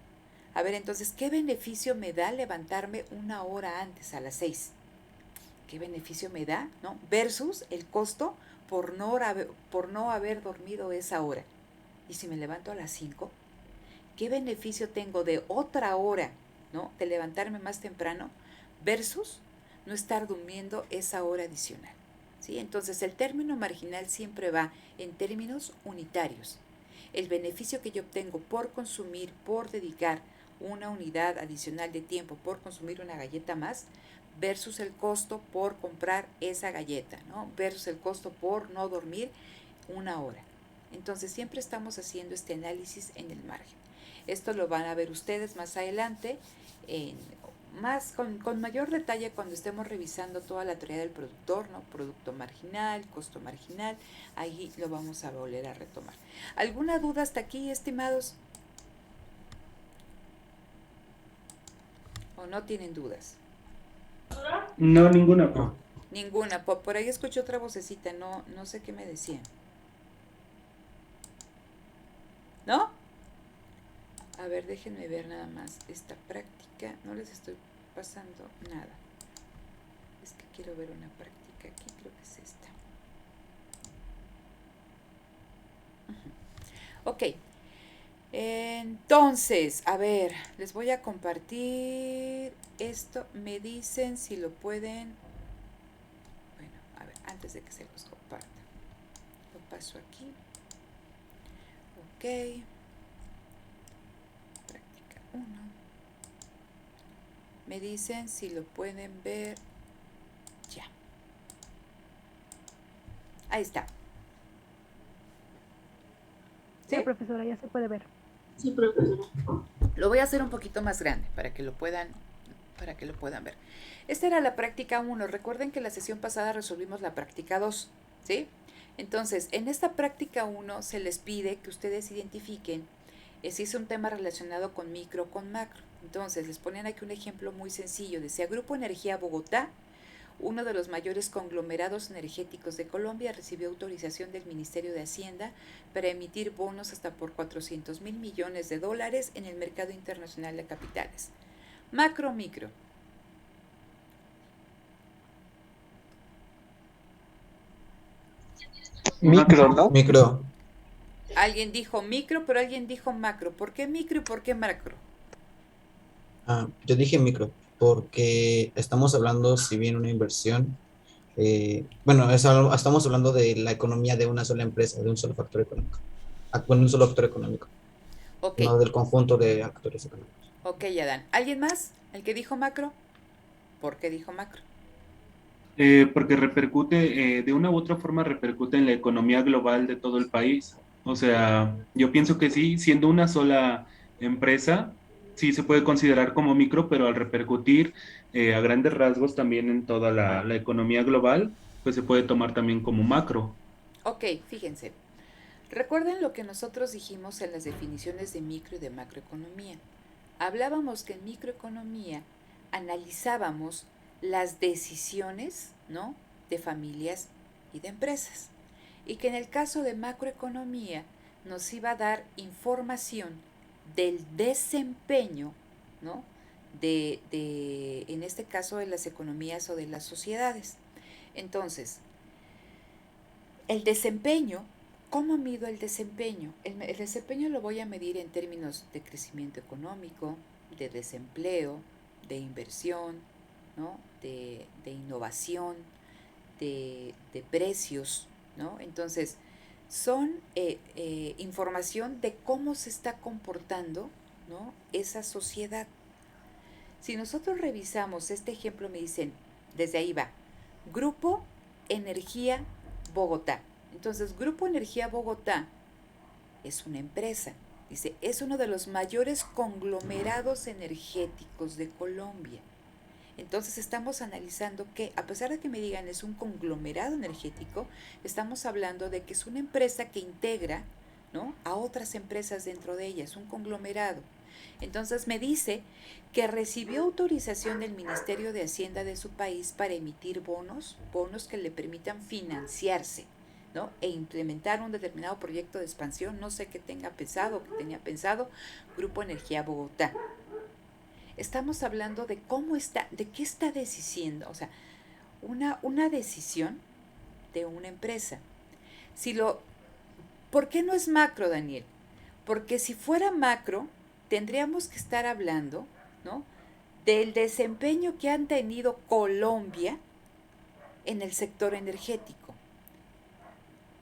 A ver, entonces, ¿qué beneficio me da levantarme una hora antes, a las 6? ¿Qué beneficio me da, no? Versus el costo por no haber dormido esa hora. Y si me levanto a las 5, ¿qué beneficio tengo de otra hora, ¿no? De levantarme más temprano versus no estar durmiendo esa hora adicional. ¿Sí? Entonces, el término marginal siempre va en términos unitarios. El beneficio que yo obtengo por consumir, por dedicar una unidad adicional de tiempo, por consumir una galleta más, versus el costo por comprar esa galleta, ¿no? Versus el costo por no dormir una hora. Entonces, siempre estamos haciendo este análisis en el margen. Esto lo van a ver ustedes más adelante, con mayor detalle cuando estemos revisando toda la teoría del productor, ¿no? Producto marginal, costo marginal, ahí lo vamos a volver a retomar. ¿Alguna duda hasta aquí, estimados? ¿O no tienen dudas? No, ninguna. Ninguna. Por ahí escuché otra vocecita, no sé qué me decían. ¿No? A ver, déjenme ver nada más esta práctica. No les estoy pasando nada. Es que quiero ver una práctica aquí, creo que es esta. Ok. Entonces, a ver, les voy a compartir esto. Me dicen si lo pueden. Bueno, a ver, antes de que se los comparta. Lo paso aquí. Ok. Práctica 1. Me dicen si lo pueden ver ya. Ahí está. Sí, profesora, ya se puede ver. Sí, profesora. Lo voy a hacer un poquito más grande para que lo puedan ver. Esta era la práctica 1. Recuerden que la sesión pasada resolvimos la práctica 2, ¿sí? Entonces, en esta práctica 1 se les pide que ustedes identifiquen si es un tema relacionado con micro o con macro. Entonces, les ponen aquí un ejemplo muy sencillo. Decía, Grupo Energía Bogotá, uno de los mayores conglomerados energéticos de Colombia, recibió autorización del Ministerio de Hacienda para emitir bonos hasta por $400 mil millones en el mercado internacional de capitales. Macro, micro. Micro, ¿no? Micro. Alguien dijo micro, pero alguien dijo macro. ¿Por qué micro y por qué macro? Yo dije micro porque estamos hablando, si bien una inversión, bueno, estamos hablando de la economía de una sola empresa, de un solo factor económico. Bueno, un solo actor económico, Ok, no del conjunto de actores económicos. ok, Adán. ¿Alguien más? ¿El que dijo macro? ¿Por qué dijo macro? Porque repercute, de una u otra forma repercute en la economía global de todo el país. O sea, yo pienso que sí, siendo una sola empresa, sí se puede considerar como micro, pero al repercutir a grandes rasgos también en toda la economía global, pues se puede tomar también como macro. Ok, fíjense. Recuerden lo que nosotros dijimos en las definiciones de micro y de macroeconomía. Hablábamos que en microeconomía analizábamos las decisiones, ¿no?, de familias y de empresas. Y que en el caso de macroeconomía nos iba a dar información del desempeño, ¿no?, en este caso, de las economías o de las sociedades. Entonces, el desempeño, ¿cómo mido el desempeño? El desempeño lo voy a medir en términos de crecimiento económico, de desempleo, de inversión, ¿no?, de innovación, de precios, ¿no? Entonces, son información de cómo se está comportando, ¿no?, esa sociedad. Si nosotros revisamos este ejemplo, me dicen, desde ahí va, Grupo Energía Bogotá. Entonces, Grupo Energía Bogotá es una empresa. Dice, es uno de los mayores conglomerados energéticos de Colombia. Entonces estamos analizando que, a pesar de que me digan es un conglomerado energético, estamos hablando de que es una empresa que integra, ¿no?, a otras empresas dentro de ella, es un conglomerado. Entonces me dice que recibió autorización del Ministerio de Hacienda de su país para emitir bonos que le permitan financiarse, ¿no?, e implementar un determinado proyecto de expansión, no sé qué tenía pensado Grupo Energía Bogotá. Estamos hablando de de qué está decidiendo, o sea, una decisión de una empresa. ¿Por qué no es macro, Daniel? Porque si fuera macro, tendríamos que estar hablando, ¿no?, del desempeño que han tenido Colombia en el sector energético,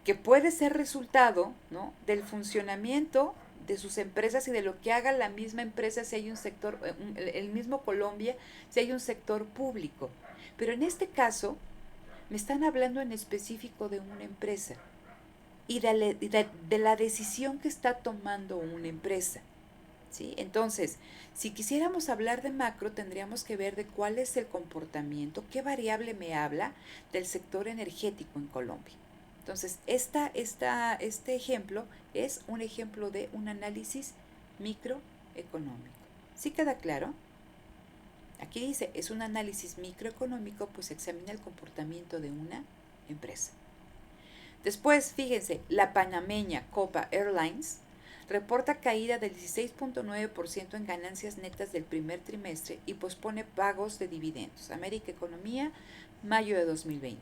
que puede ser resultado, ¿no?, del funcionamiento de sus empresas y de lo que haga la misma empresa si hay un sector, el mismo Colombia, si hay un sector público. Pero en este caso, me están hablando en específico de una empresa y de la decisión que está tomando una empresa, ¿sí? Entonces, si quisiéramos hablar de macro, tendríamos que ver de cuál es el comportamiento, qué variable me habla del sector energético en Colombia. Entonces, este ejemplo es un ejemplo de un análisis microeconómico. ¿Sí queda claro? Aquí dice, es un análisis microeconómico, pues examina el comportamiento de una empresa. Después, fíjense, la panameña Copa Airlines reporta caída del 16.9% en ganancias netas del primer trimestre y pospone pagos de dividendos. América Economía, mayo de 2020.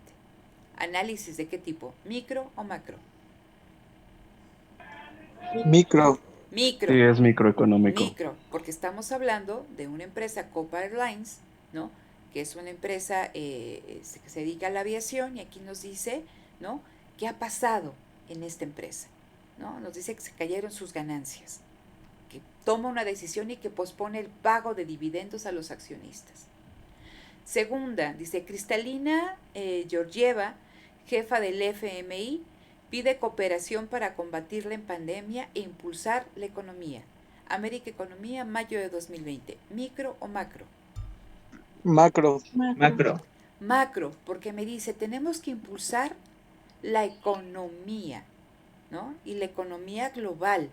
¿Análisis de qué tipo? ¿Micro o macro? Micro. Micro. Sí, es microeconómico. Micro, porque estamos hablando de una empresa, Copa Airlines, ¿no?, que es una empresa que se dedica a la aviación, y aquí nos dice, ¿no?, qué ha pasado en esta empresa, ¿no? Nos dice que se cayeron sus ganancias, que toma una decisión y que pospone el pago de dividendos a los accionistas. Segunda, dice Cristalina Georgieva, jefa del FMI, pide cooperación para combatirla en pandemia e impulsar la economía. América Economía, mayo de 2020. ¿Micro o macro? Macro. Macro. Macro, porque me dice, tenemos que impulsar la economía, ¿no?, y la economía global.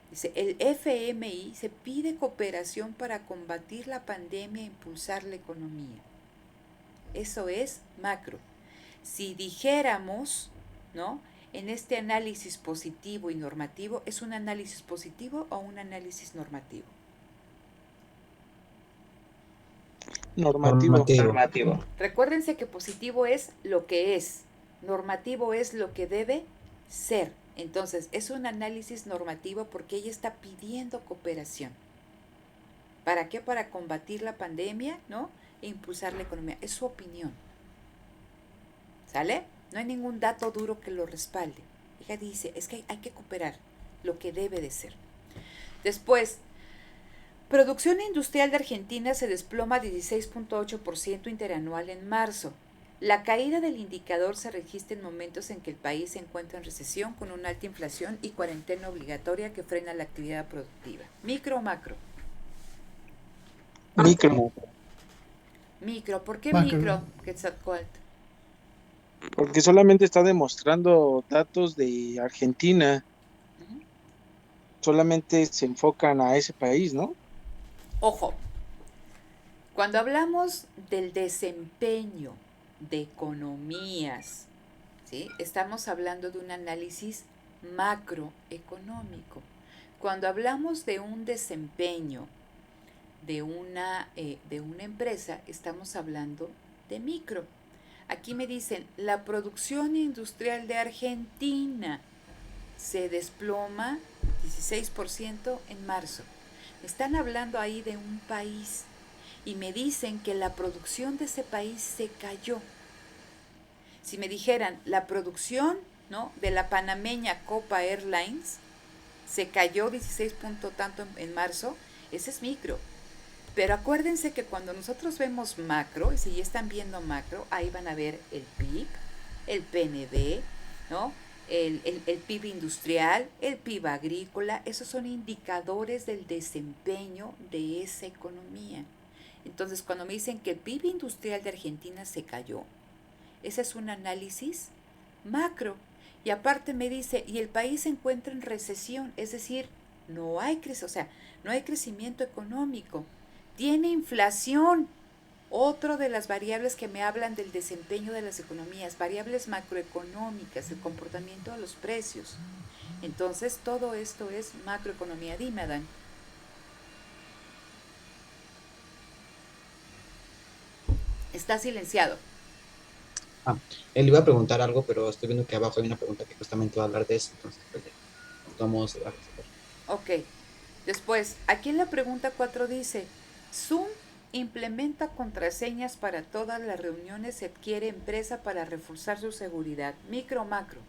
Dice, el FMI se pide cooperación para combatir la pandemia e impulsar la economía. Eso es macro. Si dijéramos, ¿no?, en este análisis positivo y normativo, ¿es un análisis positivo o un análisis normativo? Normativo. Recuérdense que positivo es lo que es, normativo es lo que debe ser. Entonces, es un análisis normativo porque ella está pidiendo cooperación. ¿Para qué? Para combatir la pandemia, ¿no?, e impulsar la economía. Es su opinión. ¿Sale? No hay ningún dato duro que lo respalde. Ella dice, es que hay que cooperar, lo que debe de ser. Después, producción industrial de Argentina se desploma 16.8% interanual en marzo. La caída del indicador se registra en momentos en que el país se encuentra en recesión con una alta inflación y cuarentena obligatoria que frena la actividad productiva. ¿Micro o macro? Micro, Micro, ¿por qué Macro. micro, Quetzalcóatl? porque solamente está demostrando datos de Argentina, Ujú. solamente se enfocan a ese país, ¿no? Ojo, cuando hablamos del desempeño de economías, ¿sí? Estamos hablando de un análisis macroeconómico. Cuando hablamos de un desempeño de una empresa, estamos hablando de micro. Aquí me dicen, la producción industrial de Argentina se desploma 16% en marzo. Me están hablando ahí de un país y me dicen que la producción de ese país se cayó. Si me dijeran, la producción, ¿no?, de la panameña Copa Airlines se cayó 16 punto tanto en marzo, ese es micro. Pero acuérdense que cuando nosotros vemos macro, y si ya están viendo macro, ahí van a ver el PIB, el PNB, ¿no? El PIB industrial, el PIB agrícola, esos son indicadores del desempeño de esa economía. Entonces, cuando me dicen que el PIB industrial de Argentina se cayó, ese es un análisis macro. Y aparte me dice, y el país se encuentra en recesión, es decir, no hay crecimiento económico. Tiene inflación. Otro de las variables que me hablan del desempeño de las economías, variables macroeconómicas, el comportamiento de los precios. Entonces, todo esto es macroeconomía. Dime, Adán. Está silenciado. Él iba a preguntar algo, pero estoy viendo que abajo hay una pregunta que justamente va a hablar de eso, entonces pues, de todos modos se va a resolver. Ok. Después, aquí en la pregunta 4 dice, Zoom implementa contraseñas para todas las reuniones y adquiere empresa para reforzar su seguridad. Micro o macro.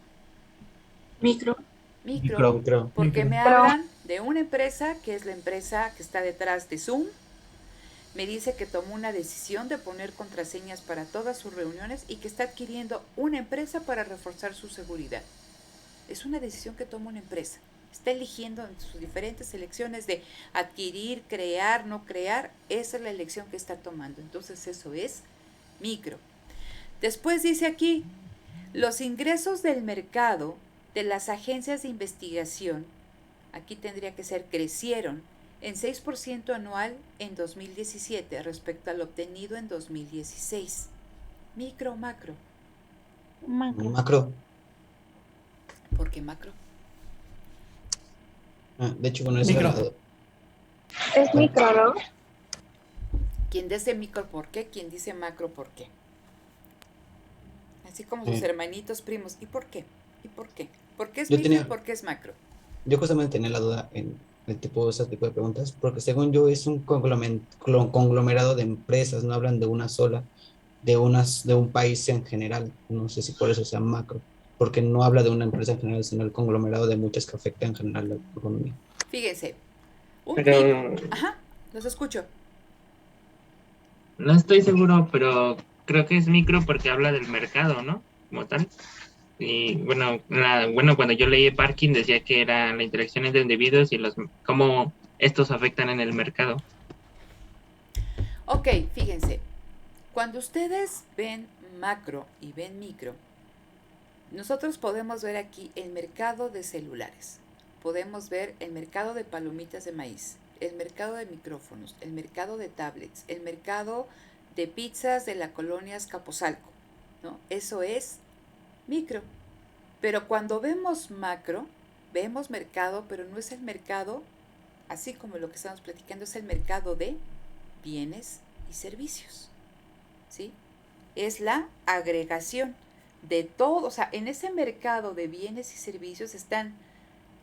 Micro. Micro, Micro. porque Micro. me hablan de una empresa que es la empresa que está detrás de Zoom. Me dice que tomó una decisión de poner contraseñas para todas sus reuniones y que está adquiriendo una empresa para reforzar su seguridad. Es una decisión que toma una empresa. Está eligiendo en sus diferentes elecciones de adquirir, crear, no crear. Esa es la elección que está tomando. Entonces eso es micro. Después dice aquí, los ingresos del mercado de las agencias de investigación, aquí tendría que ser, crecieron en 6% anual en 2017 respecto al obtenido en 2016. Micro o macro. Macro. Macro. ¿Por qué macro? De hecho, bueno, esa era Micro. Es micro, ¿no? ¿Quién dice micro por qué? ¿Quién dice macro por qué? Así como sus hermanitos primos. ¿Y por qué? ¿Y por qué? ¿Por qué es yo micro y tenía, por qué es macro? yo justamente tenía la duda en ese tipo de preguntas, porque según yo es un conglomerado de empresas, no hablan de una sola, de un país en general. No sé si por eso sea macro, porque no habla de una empresa en general, sino el conglomerado de muchas que afecta en general la economía. Fíjense, un micro... Pero Ajá, los escucho. no estoy seguro, pero creo que es micro porque habla del mercado, ¿no? Como tal. Y bueno, cuando yo leí Parkin decía que era la interacción entre individuos y cómo estos afectan en el mercado. Ok, fíjense. Cuando ustedes ven macro y ven micro, nosotros podemos ver aquí el mercado de celulares, podemos ver el mercado de palomitas de maíz, el mercado de micrófonos, el mercado de tablets, el mercado de pizzas de la colonia Azcapotzalco, ¿no? Eso es micro. Pero cuando vemos macro, vemos mercado, pero no es el mercado, así como lo que estamos platicando, es el mercado de bienes y servicios, ¿sí? Es la agregación de todo, o sea, en ese mercado de bienes y servicios están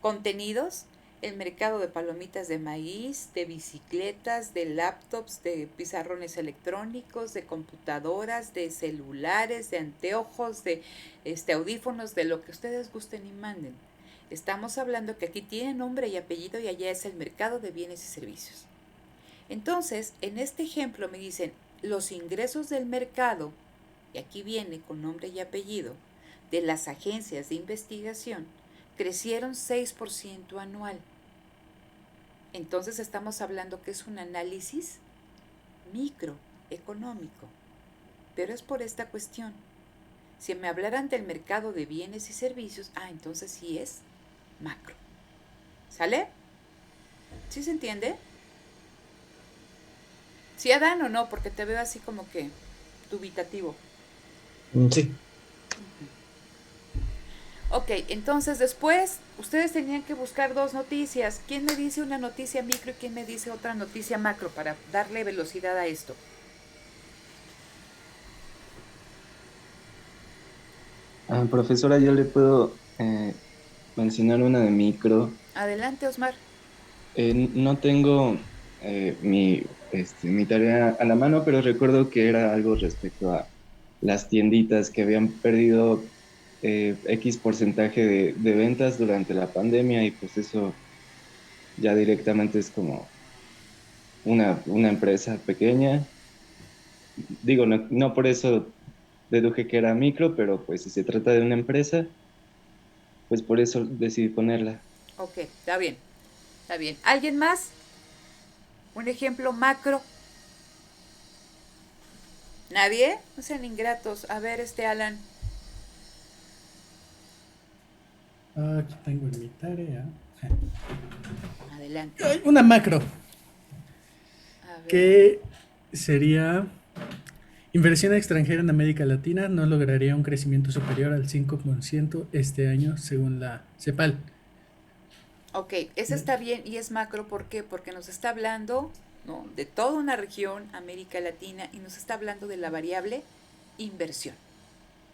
contenidos el mercado de palomitas de maíz, de bicicletas, de laptops, de pizarrones electrónicos, de computadoras, de celulares, de anteojos, de audífonos, de lo que ustedes gusten y manden. Estamos hablando que aquí tiene nombre y apellido y allá es el mercado de bienes y servicios. Entonces, en este ejemplo me dicen, los ingresos del mercado, y aquí viene con nombre y apellido, de las agencias de investigación, crecieron 6% anual. Entonces estamos hablando que es un análisis microeconómico, pero es por esta cuestión. Si me hablaran del mercado de bienes y servicios, entonces sí es macro. ¿Sale? ¿Sí se entiende? ¿Sí, Adán, o no? Porque te veo así como que dubitativo. Sí. Ok, entonces después ustedes tenían que buscar dos noticias. ¿Quién me dice una noticia micro y quién me dice otra noticia macro para darle velocidad a esto? Profesora, yo le puedo mencionar una de micro. Adelante, Osmar. No tengo mi tarea a la mano, pero recuerdo que era algo respecto a las tienditas que habían perdido X porcentaje de ventas durante la pandemia y pues eso ya directamente es como una empresa pequeña. Digo, no por eso deduje que era micro, pero pues si se trata de una empresa, pues por eso decidí ponerla. Ok, está bien, está bien. ¿Alguien más? Un ejemplo macro. ¿Nadie? No sean ingratos. A ver, Alan. Aquí tengo en mi tarea. Adelante. Una macro. Que sería: inversión extranjera en América Latina no lograría un crecimiento superior al 5% este año, según la CEPAL. Ok, esa está bien y es macro. ¿Por qué? Porque nos está hablando, ¿no?, de toda una región, América Latina, y nos está hablando de la variable inversión,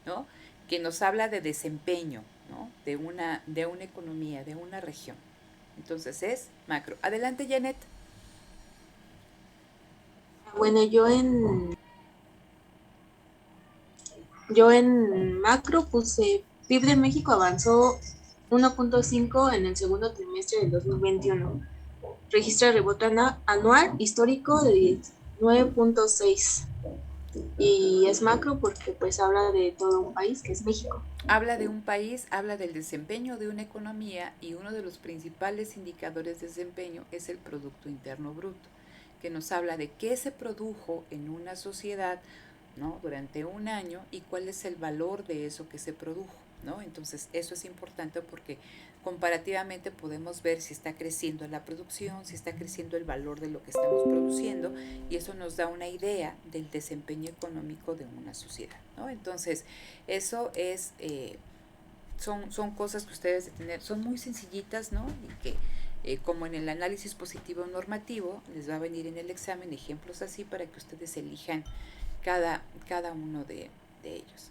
¿no?, que nos habla de desempeño, ¿no?, de una economía, de una región. Entonces es macro. Adelante, Janet. Bueno, yo en macro puse PIB de México avanzó 1.5 en el segundo trimestre del 2021. Registra rebote anual histórico de 9.6. Y es macro porque pues habla de todo un país que es México. Habla de un país, habla del desempeño de una economía, y uno de los principales indicadores de desempeño es el Producto Interno Bruto, que nos habla de qué se produjo en una sociedad, ¿no?, durante un año y cuál es el valor de eso que se produjo, ¿no? Entonces eso es importante porque comparativamente podemos ver si está creciendo la producción, si está creciendo el valor de lo que estamos produciendo, y eso nos da una idea del desempeño económico de una sociedad, ¿no? Entonces eso es, son cosas que ustedes deben tener, son muy sencillitas, ¿no? Y que como en el análisis positivo normativo, les va a venir en el examen ejemplos así para que ustedes elijan cada uno de ellos.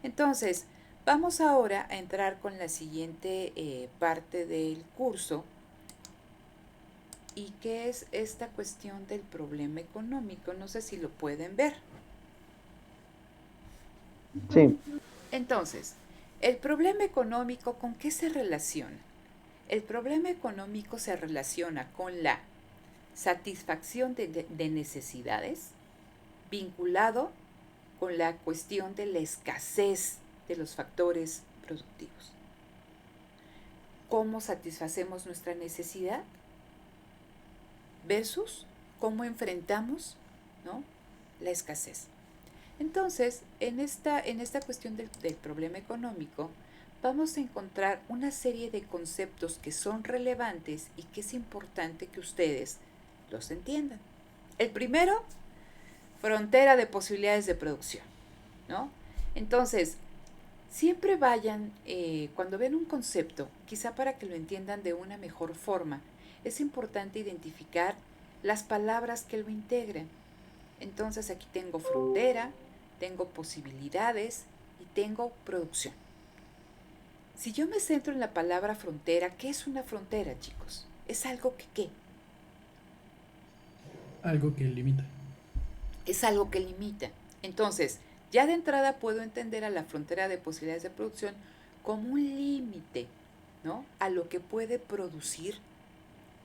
Entonces, vamos ahora a entrar con la siguiente parte del curso, y que es esta cuestión del problema económico. No sé si lo pueden ver. Sí. Entonces, el problema económico, ¿con qué se relaciona? El problema económico se relaciona con la satisfacción de necesidades, vinculado con la cuestión de la escasez de los factores productivos. ¿Cómo satisfacemos nuestra necesidad versus cómo enfrentamos, ¿no?, la escasez? Entonces, en esta cuestión del problema económico, vamos a encontrar una serie de conceptos que son relevantes y que es importante que ustedes los entiendan. El primero, frontera de posibilidades de producción, ¿no? Entonces, siempre vayan, cuando ven un concepto, quizá para que lo entiendan de una mejor forma, es importante identificar las palabras que lo integran. Entonces, aquí tengo frontera, tengo posibilidades y tengo producción. Si yo me centro en la palabra frontera, ¿qué es una frontera, chicos? Es algo que ¿qué? Algo que limita. Es algo que limita. Entonces, ya de entrada puedo entender a la frontera de posibilidades de producción como un límite, ¿no?, a lo que puede producir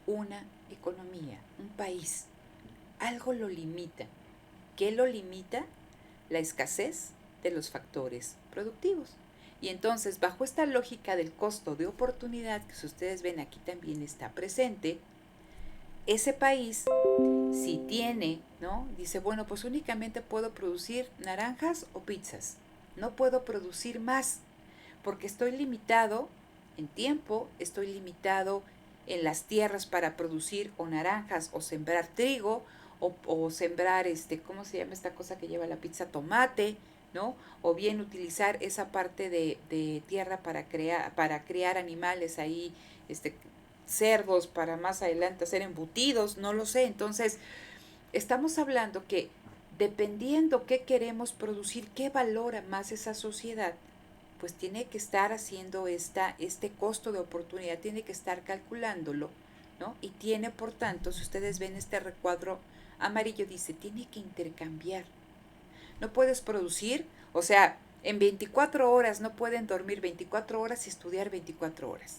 una economía, un país. Algo lo limita. ¿Qué lo limita? La escasez de los factores productivos. Y entonces, bajo esta lógica del costo de oportunidad, que si ustedes ven aquí también está presente, ese país, si tiene ¿no? Dice, bueno, pues únicamente puedo producir naranjas o pizzas, no puedo producir más, porque estoy limitado en tiempo, estoy limitado en las tierras para producir o naranjas o sembrar trigo o sembrar, ¿cómo se llama esta cosa que lleva la pizza? Tomate, ¿no? O bien utilizar esa parte de tierra para criar animales ahí, cerdos para más adelante hacer embutidos, no lo sé. Entonces, estamos hablando que dependiendo qué queremos producir, qué valora más esa sociedad, pues tiene que estar haciendo este costo de oportunidad, tiene que estar calculándolo, ¿no? Y tiene, por tanto, si ustedes ven este recuadro amarillo, dice, tiene que intercambiar. No puedes producir, o sea, en 24 horas no pueden dormir 24 horas y estudiar 24 horas.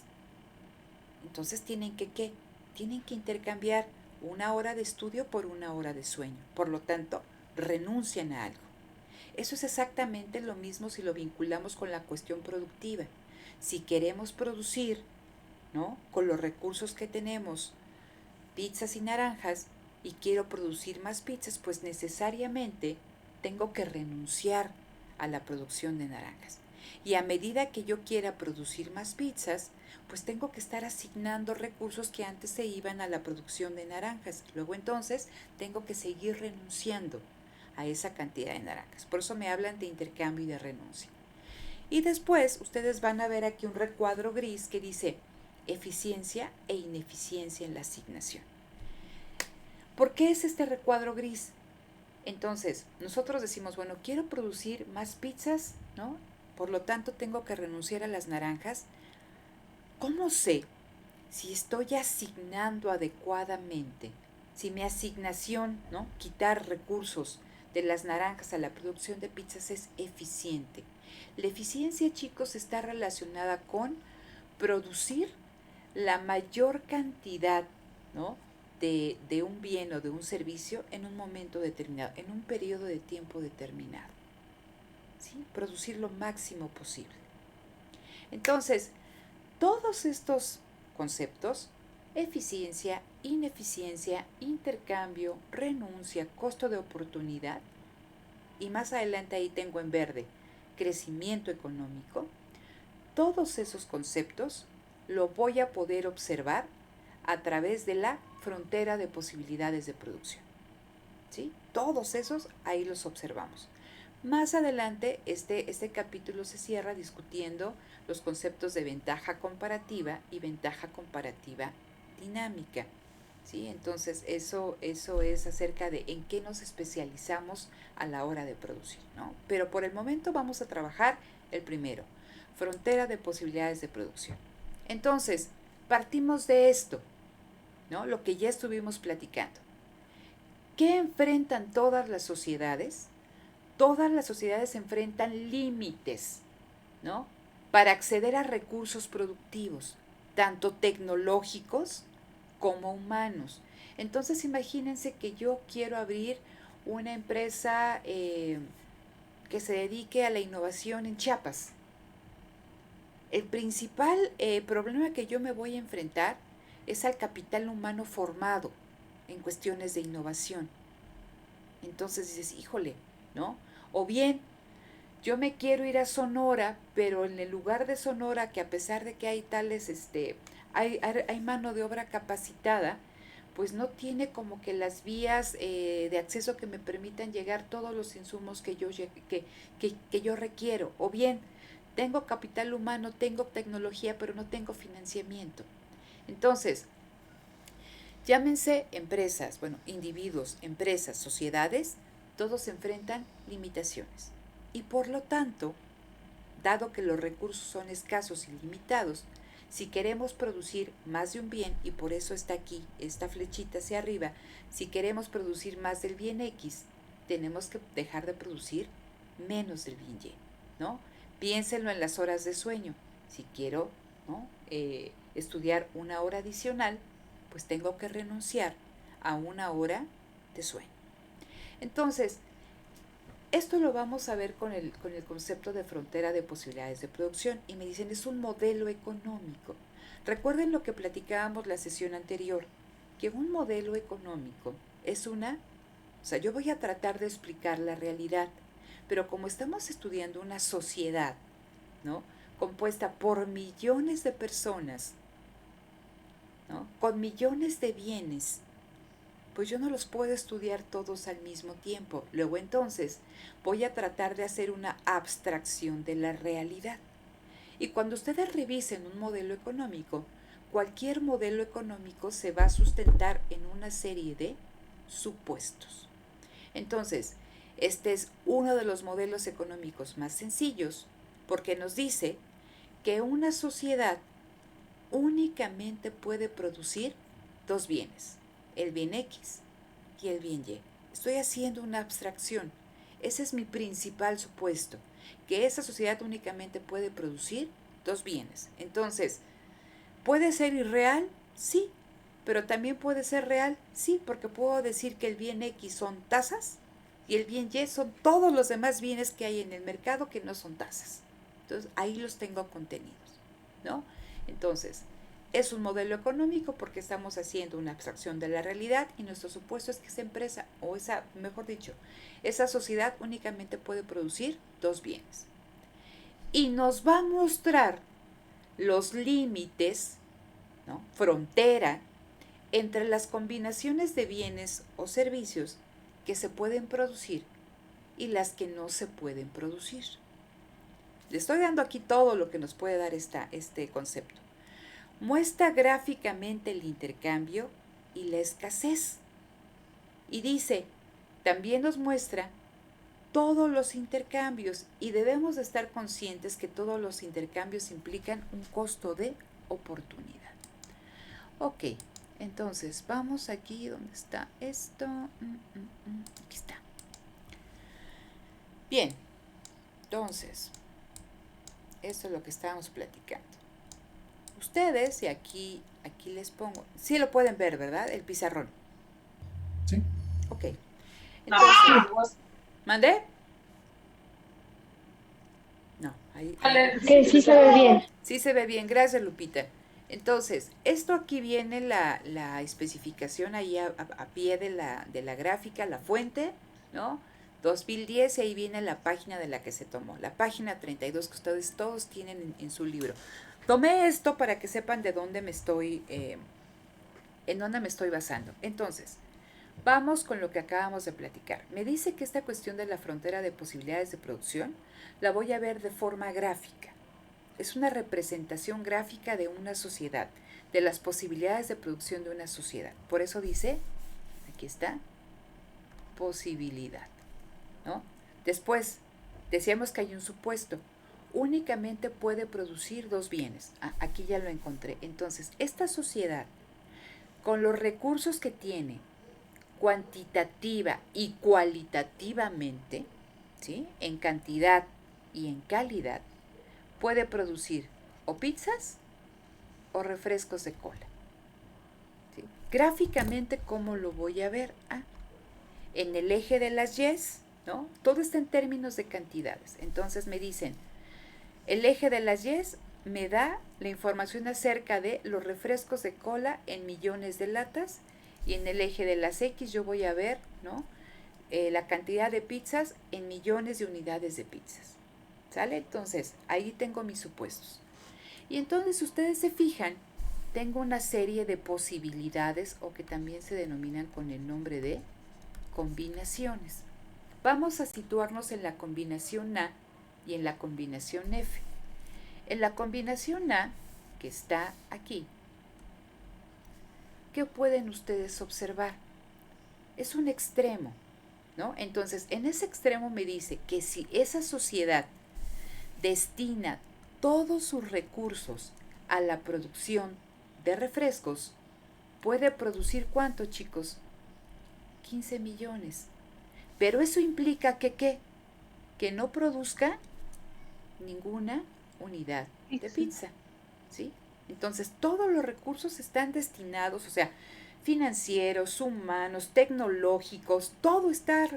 Entonces tienen que, ¿qué? Tienen que intercambiar una hora de estudio por una hora de sueño. Por lo tanto, renuncian a algo. Eso es exactamente lo mismo si lo vinculamos con la cuestión productiva. Si queremos producir, ¿no?, con los recursos que tenemos, pizzas y naranjas, y quiero producir más pizzas, pues necesariamente tengo que renunciar a la producción de naranjas. Y a medida que yo quiera producir más pizzas, pues tengo que estar asignando recursos que antes se iban a la producción de naranjas. Luego entonces tengo que seguir renunciando a esa cantidad de naranjas. Por eso me hablan de intercambio y de renuncia. Y después ustedes van a ver aquí un recuadro gris que dice eficiencia e ineficiencia en la asignación. ¿Por qué es este recuadro gris? Entonces, nosotros decimos, bueno, quiero producir más pizzas, ¿no? Por lo tanto, tengo que renunciar a las naranjas. ¿Cómo sé si estoy asignando adecuadamente? Si mi asignación, ¿no?, quitar recursos de las naranjas a la producción de pizzas es eficiente. La eficiencia, chicos, está relacionada con producir la mayor cantidad, ¿no?, de un bien o de un servicio en un momento determinado, en un periodo de tiempo determinado. ¿Sí? Producir lo máximo posible. Entonces, todos estos conceptos, eficiencia, ineficiencia, intercambio, renuncia, costo de oportunidad, y más adelante ahí tengo en verde crecimiento económico, todos esos conceptos lo voy a poder observar a través de la frontera de posibilidades de producción. ¿Sí? Todos esos ahí los observamos. Más adelante este capítulo se cierra discutiendo los conceptos de ventaja comparativa y ventaja comparativa dinámica. ¿Sí? Entonces eso es acerca de en qué nos especializamos a la hora de producir, ¿no? Pero por el momento vamos a trabajar el primero, frontera de posibilidades de producción. Entonces, partimos de esto, ¿no?, lo que ya estuvimos platicando. ¿Qué enfrentan todas las sociedades? Todas las sociedades enfrentan límites, ¿no?, para acceder a recursos productivos, tanto tecnológicos como humanos. Entonces, imagínense que yo quiero abrir una empresa que se dedique a la innovación en Chiapas. El principal problema que yo me voy a enfrentar es al capital humano formado en cuestiones de innovación. Entonces dices, híjole, ¿no? O bien, yo me quiero ir a Sonora, pero en el lugar de Sonora, que a pesar de que hay tales, hay mano de obra capacitada, pues no tiene como que las vías de acceso que me permitan llegar todos los insumos que yo requiero. O bien, tengo capital humano, tengo tecnología, pero no tengo financiamiento. Entonces, llámense empresas, bueno, individuos, empresas, sociedades, todos se enfrentan limitaciones. Y por lo tanto, dado que los recursos son escasos y limitados, si queremos producir más de un bien, y por eso está aquí esta flechita hacia arriba, si queremos producir más del bien X, tenemos que dejar de producir menos del bien Y, ¿no? Piénsenlo en las horas de sueño. Si quiero, ¿no?, estudiar una hora adicional, pues tengo que renunciar a una hora de sueño. Entonces, esto lo vamos a ver con el concepto de frontera de posibilidades de producción, y me dicen, es un modelo económico. Recuerden lo que platicábamos la sesión anterior, que un modelo económico es una sea, yo voy a tratar de explicar la realidad, pero como estamos estudiando una sociedad, ¿no?, compuesta por millones de personas, ¿no?, con millones de bienes, pues yo no los puedo estudiar todos al mismo tiempo. Luego entonces voy a tratar de hacer una abstracción de la realidad. Y cuando ustedes revisen un modelo económico, cualquier modelo económico se va a sustentar en una serie de supuestos. Entonces, este es uno de los modelos económicos más sencillos, porque nos dice que una sociedad únicamente puede producir dos bienes, el bien X y el bien Y. Estoy haciendo una abstracción. Ese es mi principal supuesto, que esa sociedad únicamente puede producir dos bienes. Entonces, ¿puede ser irreal? Sí, pero también puede ser real, sí, porque puedo decir que el bien X son tasas y el bien Y son todos los demás bienes que hay en el mercado que no son tasas. Entonces, ahí los tengo contenidos, ¿no? Entonces, es un modelo económico porque estamos haciendo una abstracción de la realidad y nuestro supuesto es que esa empresa, o esa, mejor dicho, esa sociedad únicamente puede producir dos bienes. Y nos va a mostrar los límites, ¿no?, frontera, entre las combinaciones de bienes o servicios que se pueden producir y las que no se pueden producir. Le estoy dando aquí todo lo que nos puede dar este concepto. Muestra gráficamente el intercambio y la escasez. Y dice, también nos muestra todos los intercambios y debemos de estar conscientes que todos los intercambios implican un costo de oportunidad. Ok, entonces vamos aquí, ¿dónde está esto? Aquí está. Bien, entonces, esto es lo que estábamos platicando. Ustedes, y aquí les pongo, sí lo pueden ver, ¿verdad? El pizarrón. Sí. Ok. Entonces, ¿mandé? No, ahí. Que sí se ve bien. Sí se ve bien, gracias Lupita. Entonces, esto aquí viene la especificación ahí a pie de la gráfica, la fuente, ¿no? 2010 y ahí viene la página de la que se tomó, la página 32 que ustedes todos tienen en su libro. Tomé esto para que sepan de dónde me estoy, en dónde me estoy basando. Entonces, vamos con lo que acabamos de platicar. Me dice que esta cuestión de la frontera de posibilidades de producción la voy a ver de forma gráfica. Es una representación gráfica de una sociedad, de las posibilidades de producción de una sociedad. Por eso dice, aquí está, posibilidad, ¿no? Después, decíamos que hay un supuesto. Únicamente puede producir dos bienes. Aquí ya lo encontré. Entonces, esta sociedad, con los recursos que tiene, cuantitativa y cualitativamente, ¿sí?, en cantidad y en calidad, puede producir o pizzas o refrescos de cola. ¿Sí? Gráficamente, ¿cómo lo voy a ver? En el eje de las Y's, ¿no? Todo está en términos de cantidades. Entonces me dicen, el eje de las Y's me da la información acerca de los refrescos de cola en millones de latas, y en el eje de las X yo voy a ver, ¿no?, la cantidad de pizzas en millones de unidades de pizzas. ¿Sale? Entonces, ahí tengo mis supuestos. Y entonces, ustedes se fijan, tengo una serie de posibilidades, o que también se denominan con el nombre de combinaciones. Vamos a situarnos en la combinación A y en la combinación F. En la combinación A, que está aquí, ¿qué pueden ustedes observar? Es un extremo, ¿no? Entonces, en ese extremo me dice que si esa sociedad destina todos sus recursos a la producción de refrescos, puede producir ¿cuánto, chicos? 15 millones. Pero eso implica que ¿qué? Que no produzca ninguna unidad de pizza, ¿sí? Entonces, todos los recursos están destinados, o sea, financieros, humanos, tecnológicos, todo está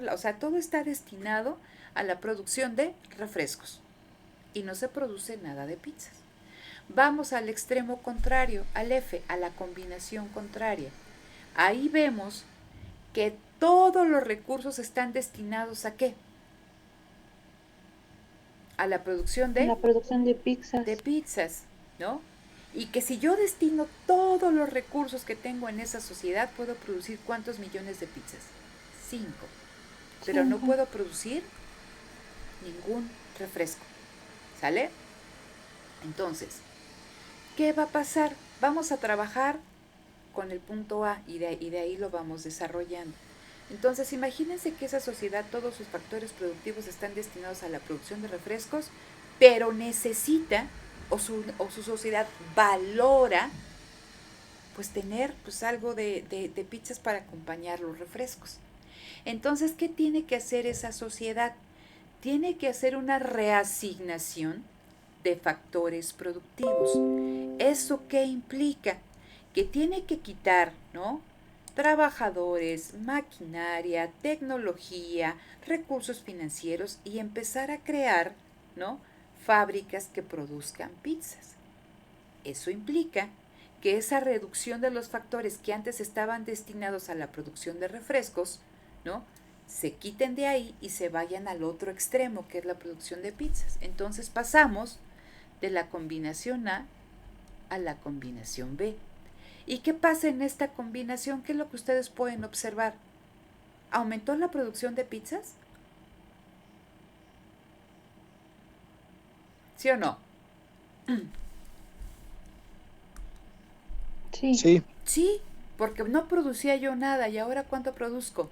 destinado a la producción de refrescos. Y no se produce nada de pizzas. Vamos al extremo contrario, al F, a la combinación contraria. Ahí vemos que todos los recursos están destinados ¿a qué? A la producción La producción de pizzas. ¿no? Y que si yo destino todos los recursos que tengo en esa sociedad, puedo producir ¿cuántos millones de pizzas? 5. Pero no puedo producir ningún refresco. ¿Sale? Entonces, ¿qué va a pasar? Vamos a trabajar con el punto A y de ahí lo vamos desarrollando. Entonces, imagínense que esa sociedad, todos sus factores productivos están destinados a la producción de refrescos, pero necesita, o su sociedad valora, pues tener pues algo de pizzas para acompañar los refrescos. Entonces, ¿qué tiene que hacer esa sociedad? Tiene que hacer una reasignación de factores productivos. ¿Eso qué implica? Que tiene que quitar, ¿no?, trabajadores, maquinaria, tecnología, recursos financieros y empezar a crear, ¿no?, fábricas que produzcan pizzas. Eso implica que esa reducción de los factores que antes estaban destinados a la producción de refrescos, ¿no?, se quiten de ahí y se vayan al otro extremo, que es la producción de pizzas. Entonces pasamos de la combinación A a la combinación B. ¿Y qué pasa en esta combinación? ¿Qué es lo que ustedes pueden observar? ¿Aumentó la producción de pizzas? ¿Sí o no? Sí. Sí, porque no producía yo nada y ahora ¿cuánto produzco?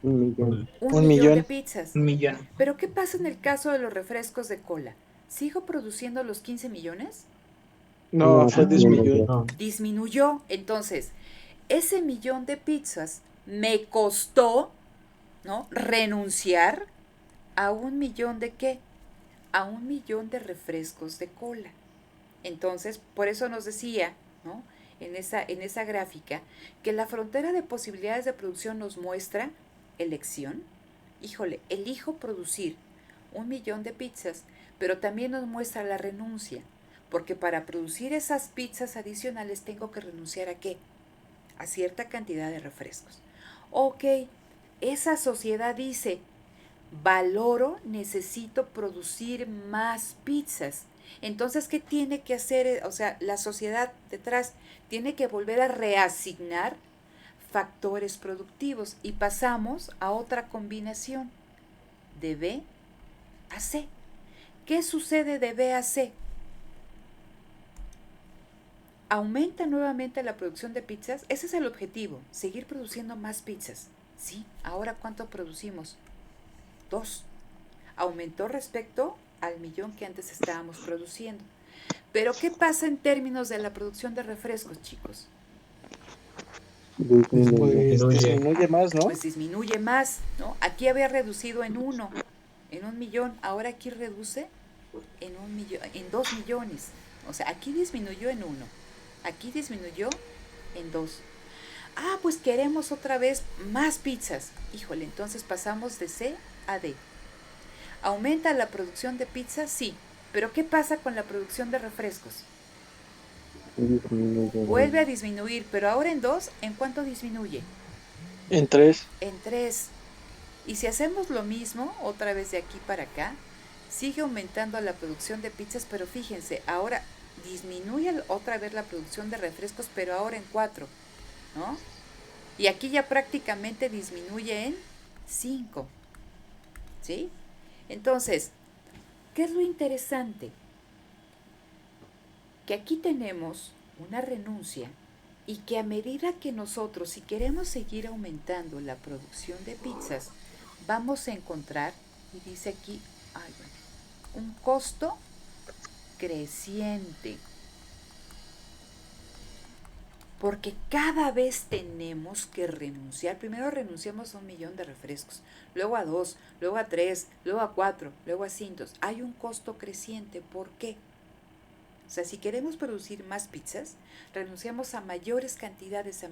1 Un millón de pizzas. 1 millón. Pero ¿qué pasa en el caso de los refrescos de cola? ¿Sigo produciendo los 15 millones? No, fue disminuyó. Disminuyó. Entonces, ese millón de pizzas me costó, ¿no?, renunciar a 1 millón de ¿qué? A 1 millón de refrescos de cola. Entonces, por eso nos decía, ¿no?, en esa gráfica, que la frontera de posibilidades de producción nos muestra elección. Híjole, elijo producir 1 millón de pizzas, pero también nos muestra la renuncia, porque para producir esas pizzas adicionales tengo que renunciar ¿a qué? A cierta cantidad de refrescos. Ok, esa sociedad dice, valoro, necesito producir más pizzas. Entonces, ¿qué tiene que hacer? O sea, la sociedad detrás tiene que volver a reasignar factores productivos y pasamos a otra combinación de B a C. ¿Qué sucede de B a C? Aumenta nuevamente la producción de pizzas. Ese es el objetivo, seguir produciendo más pizzas. Sí, ahora ¿cuánto producimos? 2. Aumentó respecto al millón que antes estábamos produciendo. Pero ¿qué pasa en términos de la producción de refrescos, chicos? Pues disminuye más, ¿no? Pues disminuye más, ¿no? Aquí había reducido en 1 millón, ahora aquí reduce en 1 millón, en 2 millones. O sea, aquí disminuyó en 1, aquí disminuyó en 2. Ah, pues queremos otra vez más pizzas. Híjole, entonces pasamos de C a D. ¿Aumenta la producción de pizzas? Sí. Pero ¿qué pasa con la producción de refrescos? Vuelve a disminuir, pero ahora en 2, ¿en cuánto disminuye? En 3. En 3. Y si hacemos lo mismo, otra vez de aquí para acá, sigue aumentando la producción de pizzas, pero fíjense, ahora disminuye otra vez la producción de refrescos, pero ahora en 4, ¿no? Y aquí ya prácticamente disminuye en 5, ¿sí? Entonces, ¿qué es lo interesante? Que aquí tenemos una renuncia y que a medida que nosotros, si queremos seguir aumentando la producción de pizzas, vamos a encontrar, y dice aquí, un costo creciente. Porque cada vez tenemos que renunciar. Primero renunciamos a 1 millón de refrescos, luego a 2, luego a 3, luego a 4, luego a 5. Hay un costo creciente. ¿Por qué? O sea, si queremos producir más pizzas, renunciamos a mayores cantidades,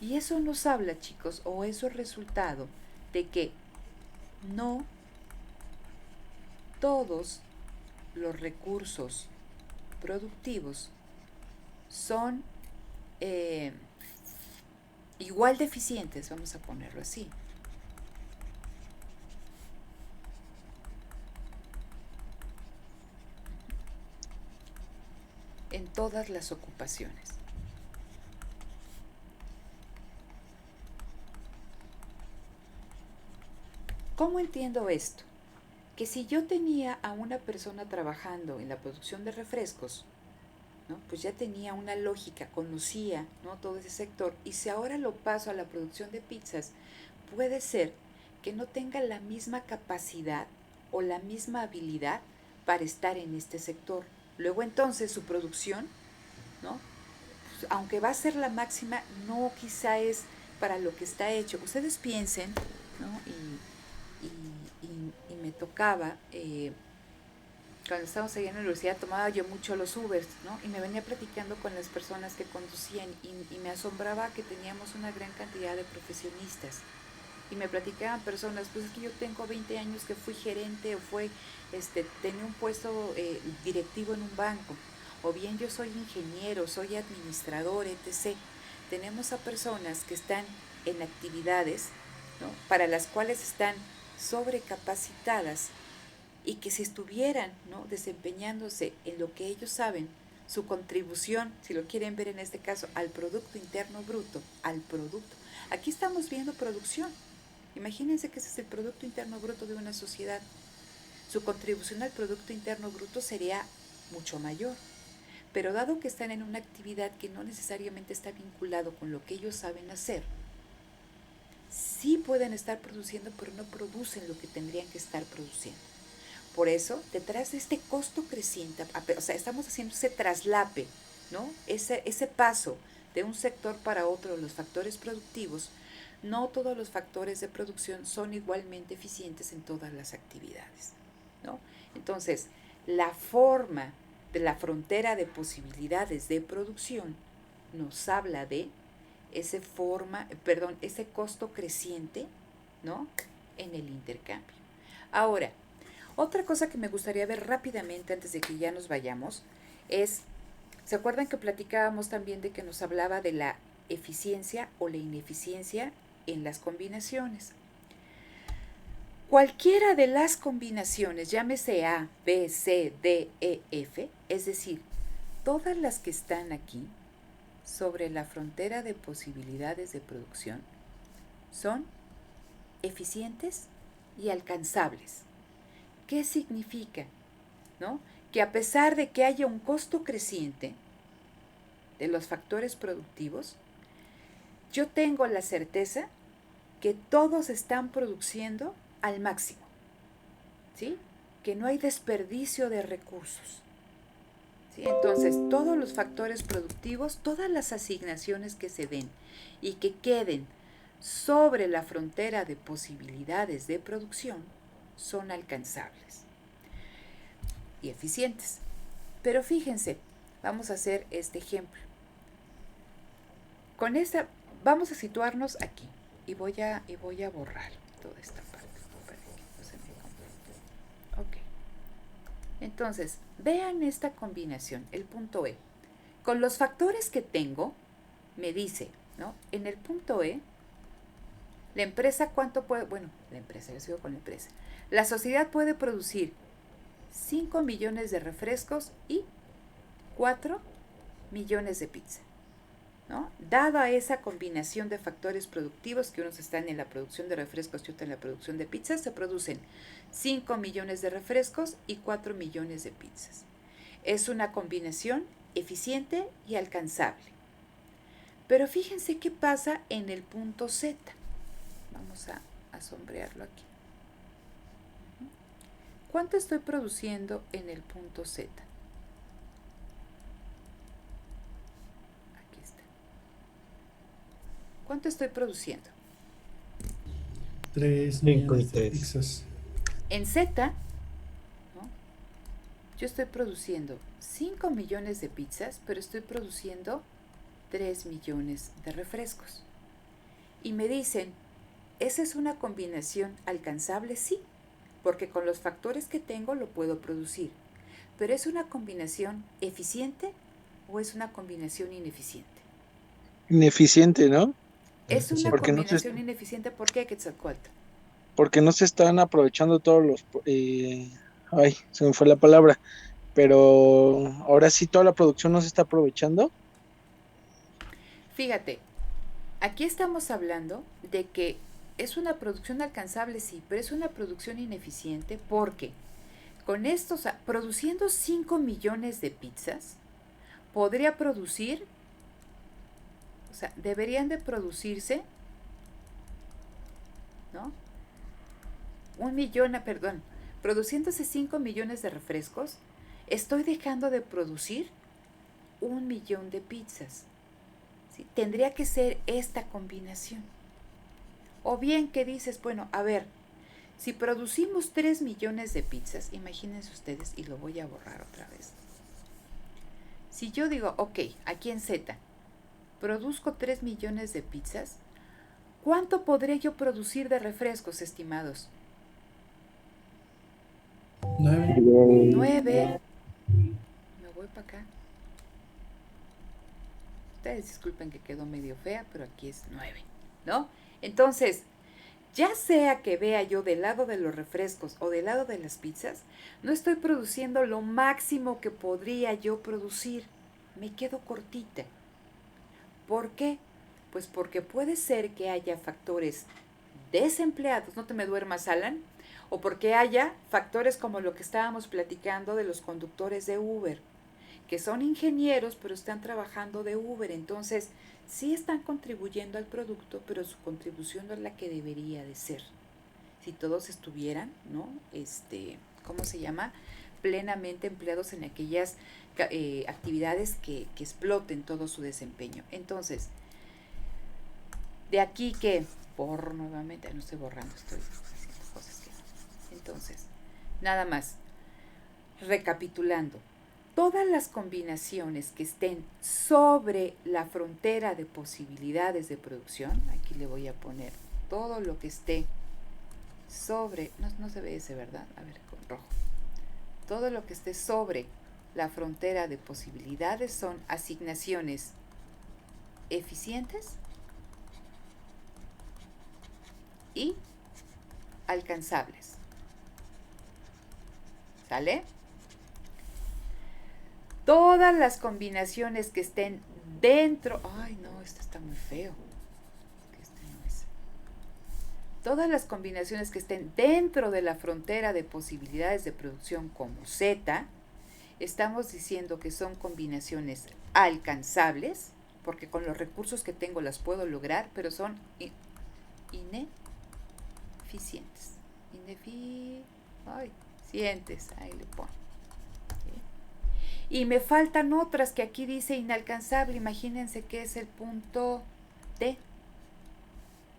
Y eso nos habla, chicos, o eso es resultado de que no todos los recursos productivos son igual de eficientes, vamos a ponerlo así. En todas las ocupaciones. ¿Cómo entiendo esto? Que si yo tenía a una persona trabajando en la producción de refrescos, ¿no? Pues ya tenía una lógica, conocía, ¿no?, todo ese sector, y si ahora lo paso a la producción de pizzas, puede ser que no tenga la misma capacidad o la misma habilidad para estar en este sector. Luego entonces su producción, ¿no?, pues, aunque va a ser la máxima, no quizá es para lo que está hecho. Ustedes piensen, ¿no? Y me tocaba, cuando estábamos allá en la universidad, tomaba yo mucho los Ubers, ¿no? Y me venía platicando con las personas que conducían y me asombraba que teníamos una gran cantidad de profesionistas. Y me platicaban personas, pues es que yo tengo 20 años que fui gerente o tenía un puesto directivo en un banco, o bien yo soy ingeniero, soy administrador, etc. Tenemos a personas que están en actividades, ¿no?, para las cuales están sobrecapacitadas y que si estuvieran, ¿no?, desempeñándose en lo que ellos saben, su contribución, si lo quieren ver en este caso, al Producto Interno Bruto, al producto. Aquí estamos viendo producción. Imagínense que ese es el Producto Interno Bruto de una sociedad. Su contribución al Producto Interno Bruto sería mucho mayor. Pero dado que están en una actividad que no necesariamente está vinculado con lo que ellos saben hacer, sí pueden estar produciendo, pero no producen lo que tendrían que estar produciendo. Por eso, detrás de este costo creciente, o sea, estamos haciendo ese traslape, ¿no?, ese paso de un sector para otro de los factores productivos. No todos los factores de producción son igualmente eficientes en todas las actividades, ¿no? Entonces, la forma de la frontera de posibilidades de producción nos habla de ese costo creciente, ¿no?, en el intercambio. Ahora, otra cosa que me gustaría ver rápidamente antes de que ya nos vayamos es, ¿se acuerdan que platicábamos también de que nos hablaba de la eficiencia o la ineficiencia en las combinaciones? Cualquiera de las combinaciones, llámese A, B, C, D, E, F, es decir, todas las que están aquí sobre la frontera de posibilidades de producción, son eficientes y alcanzables. ¿Qué significa? ¿No? Que a pesar de que haya un costo creciente de los factores productivos, yo tengo la certeza que todos están produciendo al máximo, ¿sí?, que no hay desperdicio de recursos, ¿sí? Entonces, todos los factores productivos, todas las asignaciones que se den y que queden sobre la frontera de posibilidades de producción son alcanzables y eficientes. Pero fíjense, vamos a hacer este ejemplo. Con esta, vamos a situarnos aquí y voy a borrar toda esta parte para que no se me confunda. Ok. Entonces, vean esta combinación, el punto E. Con los factores que tengo, me dice, ¿no?, en el punto E, la empresa cuánto puede, yo sigo con la empresa. La sociedad puede producir 5 millones de refrescos y 4 millones de pizza, ¿no? Dada esa combinación de factores productivos, que unos están en la producción de refrescos y otros en la producción de pizzas, se producen 5 millones de refrescos y 4 millones de pizzas. Es una combinación eficiente y alcanzable. Pero fíjense qué pasa en el punto Z. Vamos a sombrearlo aquí. ¿Cuánto estoy produciendo en el punto Z? Aquí está. ¿Cuánto estoy produciendo? 3 millones de pizzas. En Z, ¿no?, yo estoy produciendo 5 millones de pizzas, pero estoy produciendo 3 millones de refrescos. Y me dicen, ¿esa es una combinación alcanzable? Sí, porque con los factores que tengo lo puedo producir. Pero ¿es una combinación eficiente o es una combinación ineficiente? Ineficiente, ¿no? Es una Porque no se, combinación ineficiente. ¿Por qué, Quetzalcóatl? porque no se están aprovechando todos los... ay, se me fue la palabra. Pero ahora sí toda la producción no se está aprovechando. Fíjate, aquí estamos hablando de que es una producción alcanzable, sí, pero es una producción ineficiente porque con esto, o sea, produciendo 5 millones de pizzas, podría producir, o sea, deberían de producirse, ¿no? 1 millón, perdón, produciéndose 5 millones de refrescos, estoy dejando de producir 1 millón de pizzas. ¿Sí? Tendría que ser esta combinación. O bien que dices, bueno, a ver, si producimos 3 millones de pizzas, imagínense ustedes, y lo voy a borrar otra vez. Si yo digo, ok, aquí en Z, produzco 3 millones de pizzas, ¿cuánto podría yo producir de refrescos, estimados? 9. 9. Me voy para acá. Ustedes disculpen que quedó medio fea, pero aquí es 9, ¿no? Entonces, ya sea que vea yo del lado de los refrescos o del lado de las pizzas, no estoy produciendo lo máximo que podría yo producir. Me quedo cortita. ¿Por qué? Pues porque puede ser que haya factores desempleados, no te me duermas, Alan, o porque haya factores como lo que estábamos platicando de los conductores de Uber, que son ingenieros pero están trabajando de Uber, entonces sí están contribuyendo al producto, pero su contribución no es la que debería de ser. Si todos estuvieran, ¿no? ¿Cómo se llama? Plenamente empleados en aquellas actividades que exploten todo su desempeño. Entonces, de aquí que, por nuevamente, no estoy borrando, estoy haciendo cosas que no. Entonces, nada más, recapitulando, todas las combinaciones que estén sobre la frontera de posibilidades de producción, aquí le voy a poner todo lo que esté sobre, no se ve ese, ¿verdad? A ver, con rojo. Todo lo que esté sobre la frontera de posibilidades son asignaciones eficientes y alcanzables. ¿Sale? Todas las combinaciones que estén dentro... Ay, no, este está muy feo. Este no es. Todas las combinaciones que estén dentro de la frontera de posibilidades de producción como Z, estamos diciendo que son combinaciones alcanzables, porque con los recursos que tengo las puedo lograr, pero son ineficientes. Ineficientes, ahí le pongo. Y me faltan otras que aquí dice inalcanzable. Imagínense que es el punto D,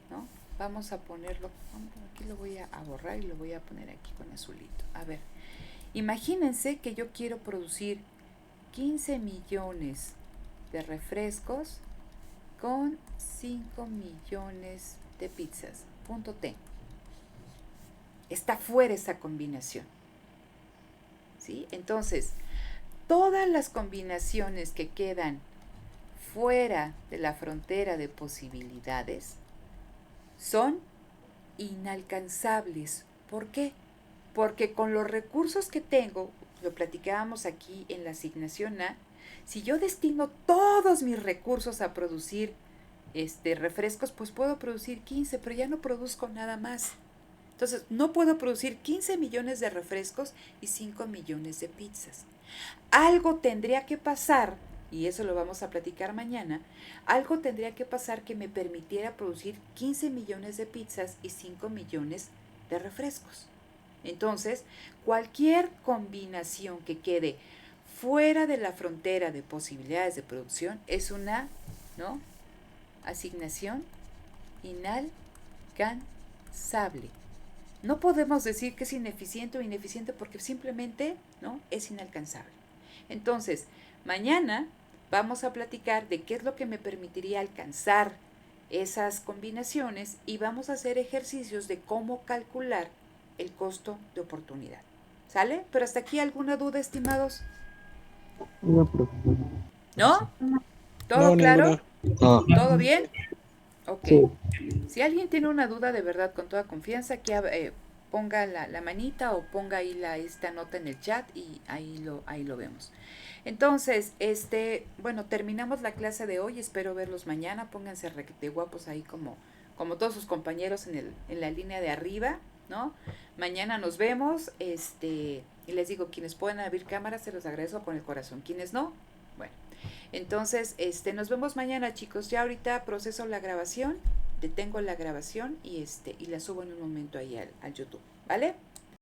¿no? Vamos a ponerlo, aquí lo voy a borrar y lo voy a poner aquí con azulito. A ver, imagínense que yo quiero producir 15 millones de refrescos con 5 millones de pizzas. Punto T. Está fuera esa combinación. ¿Sí? Entonces, todas las combinaciones que quedan fuera de la frontera de posibilidades son inalcanzables. ¿Por qué? Porque con los recursos que tengo, lo platicábamos aquí en la asignación A, si yo destino todos mis recursos a producir refrescos, pues puedo producir 15, pero ya no produzco nada más. Entonces, no puedo producir 15 millones de refrescos y 5 millones de pizzas. Algo tendría que pasar, y eso lo vamos a platicar mañana, algo tendría que pasar que me permitiera producir 15 millones de pizzas y 5 millones de refrescos. Entonces, cualquier combinación que quede fuera de la frontera de posibilidades de producción es una, ¿no?, asignación inalcanzable. No podemos decir que es ineficiente o ineficiente porque simplemente, ¿no?, es inalcanzable. Entonces, mañana vamos a platicar de qué es lo que me permitiría alcanzar esas combinaciones y vamos a hacer ejercicios de cómo calcular el costo de oportunidad. ¿Sale? Pero hasta aquí, ¿alguna duda, estimados? ¿No? ¿Todo claro? No. ¿Todo bien? Ok. Sí. Si alguien tiene una duda de verdad, con toda confianza, que ponga la manita o ponga ahí esta nota en el chat y ahí lo vemos. Entonces, bueno, terminamos la clase de hoy, espero verlos mañana, pónganse de guapos ahí como todos sus compañeros en la línea de arriba, ¿no? Mañana nos vemos, y les digo, quienes puedan abrir cámaras, se los agradezco con el corazón, quienes no, bueno. Entonces, nos vemos mañana, chicos. Ya ahorita proceso la grabación, detengo la grabación y la subo en un momento ahí al YouTube, ¿vale?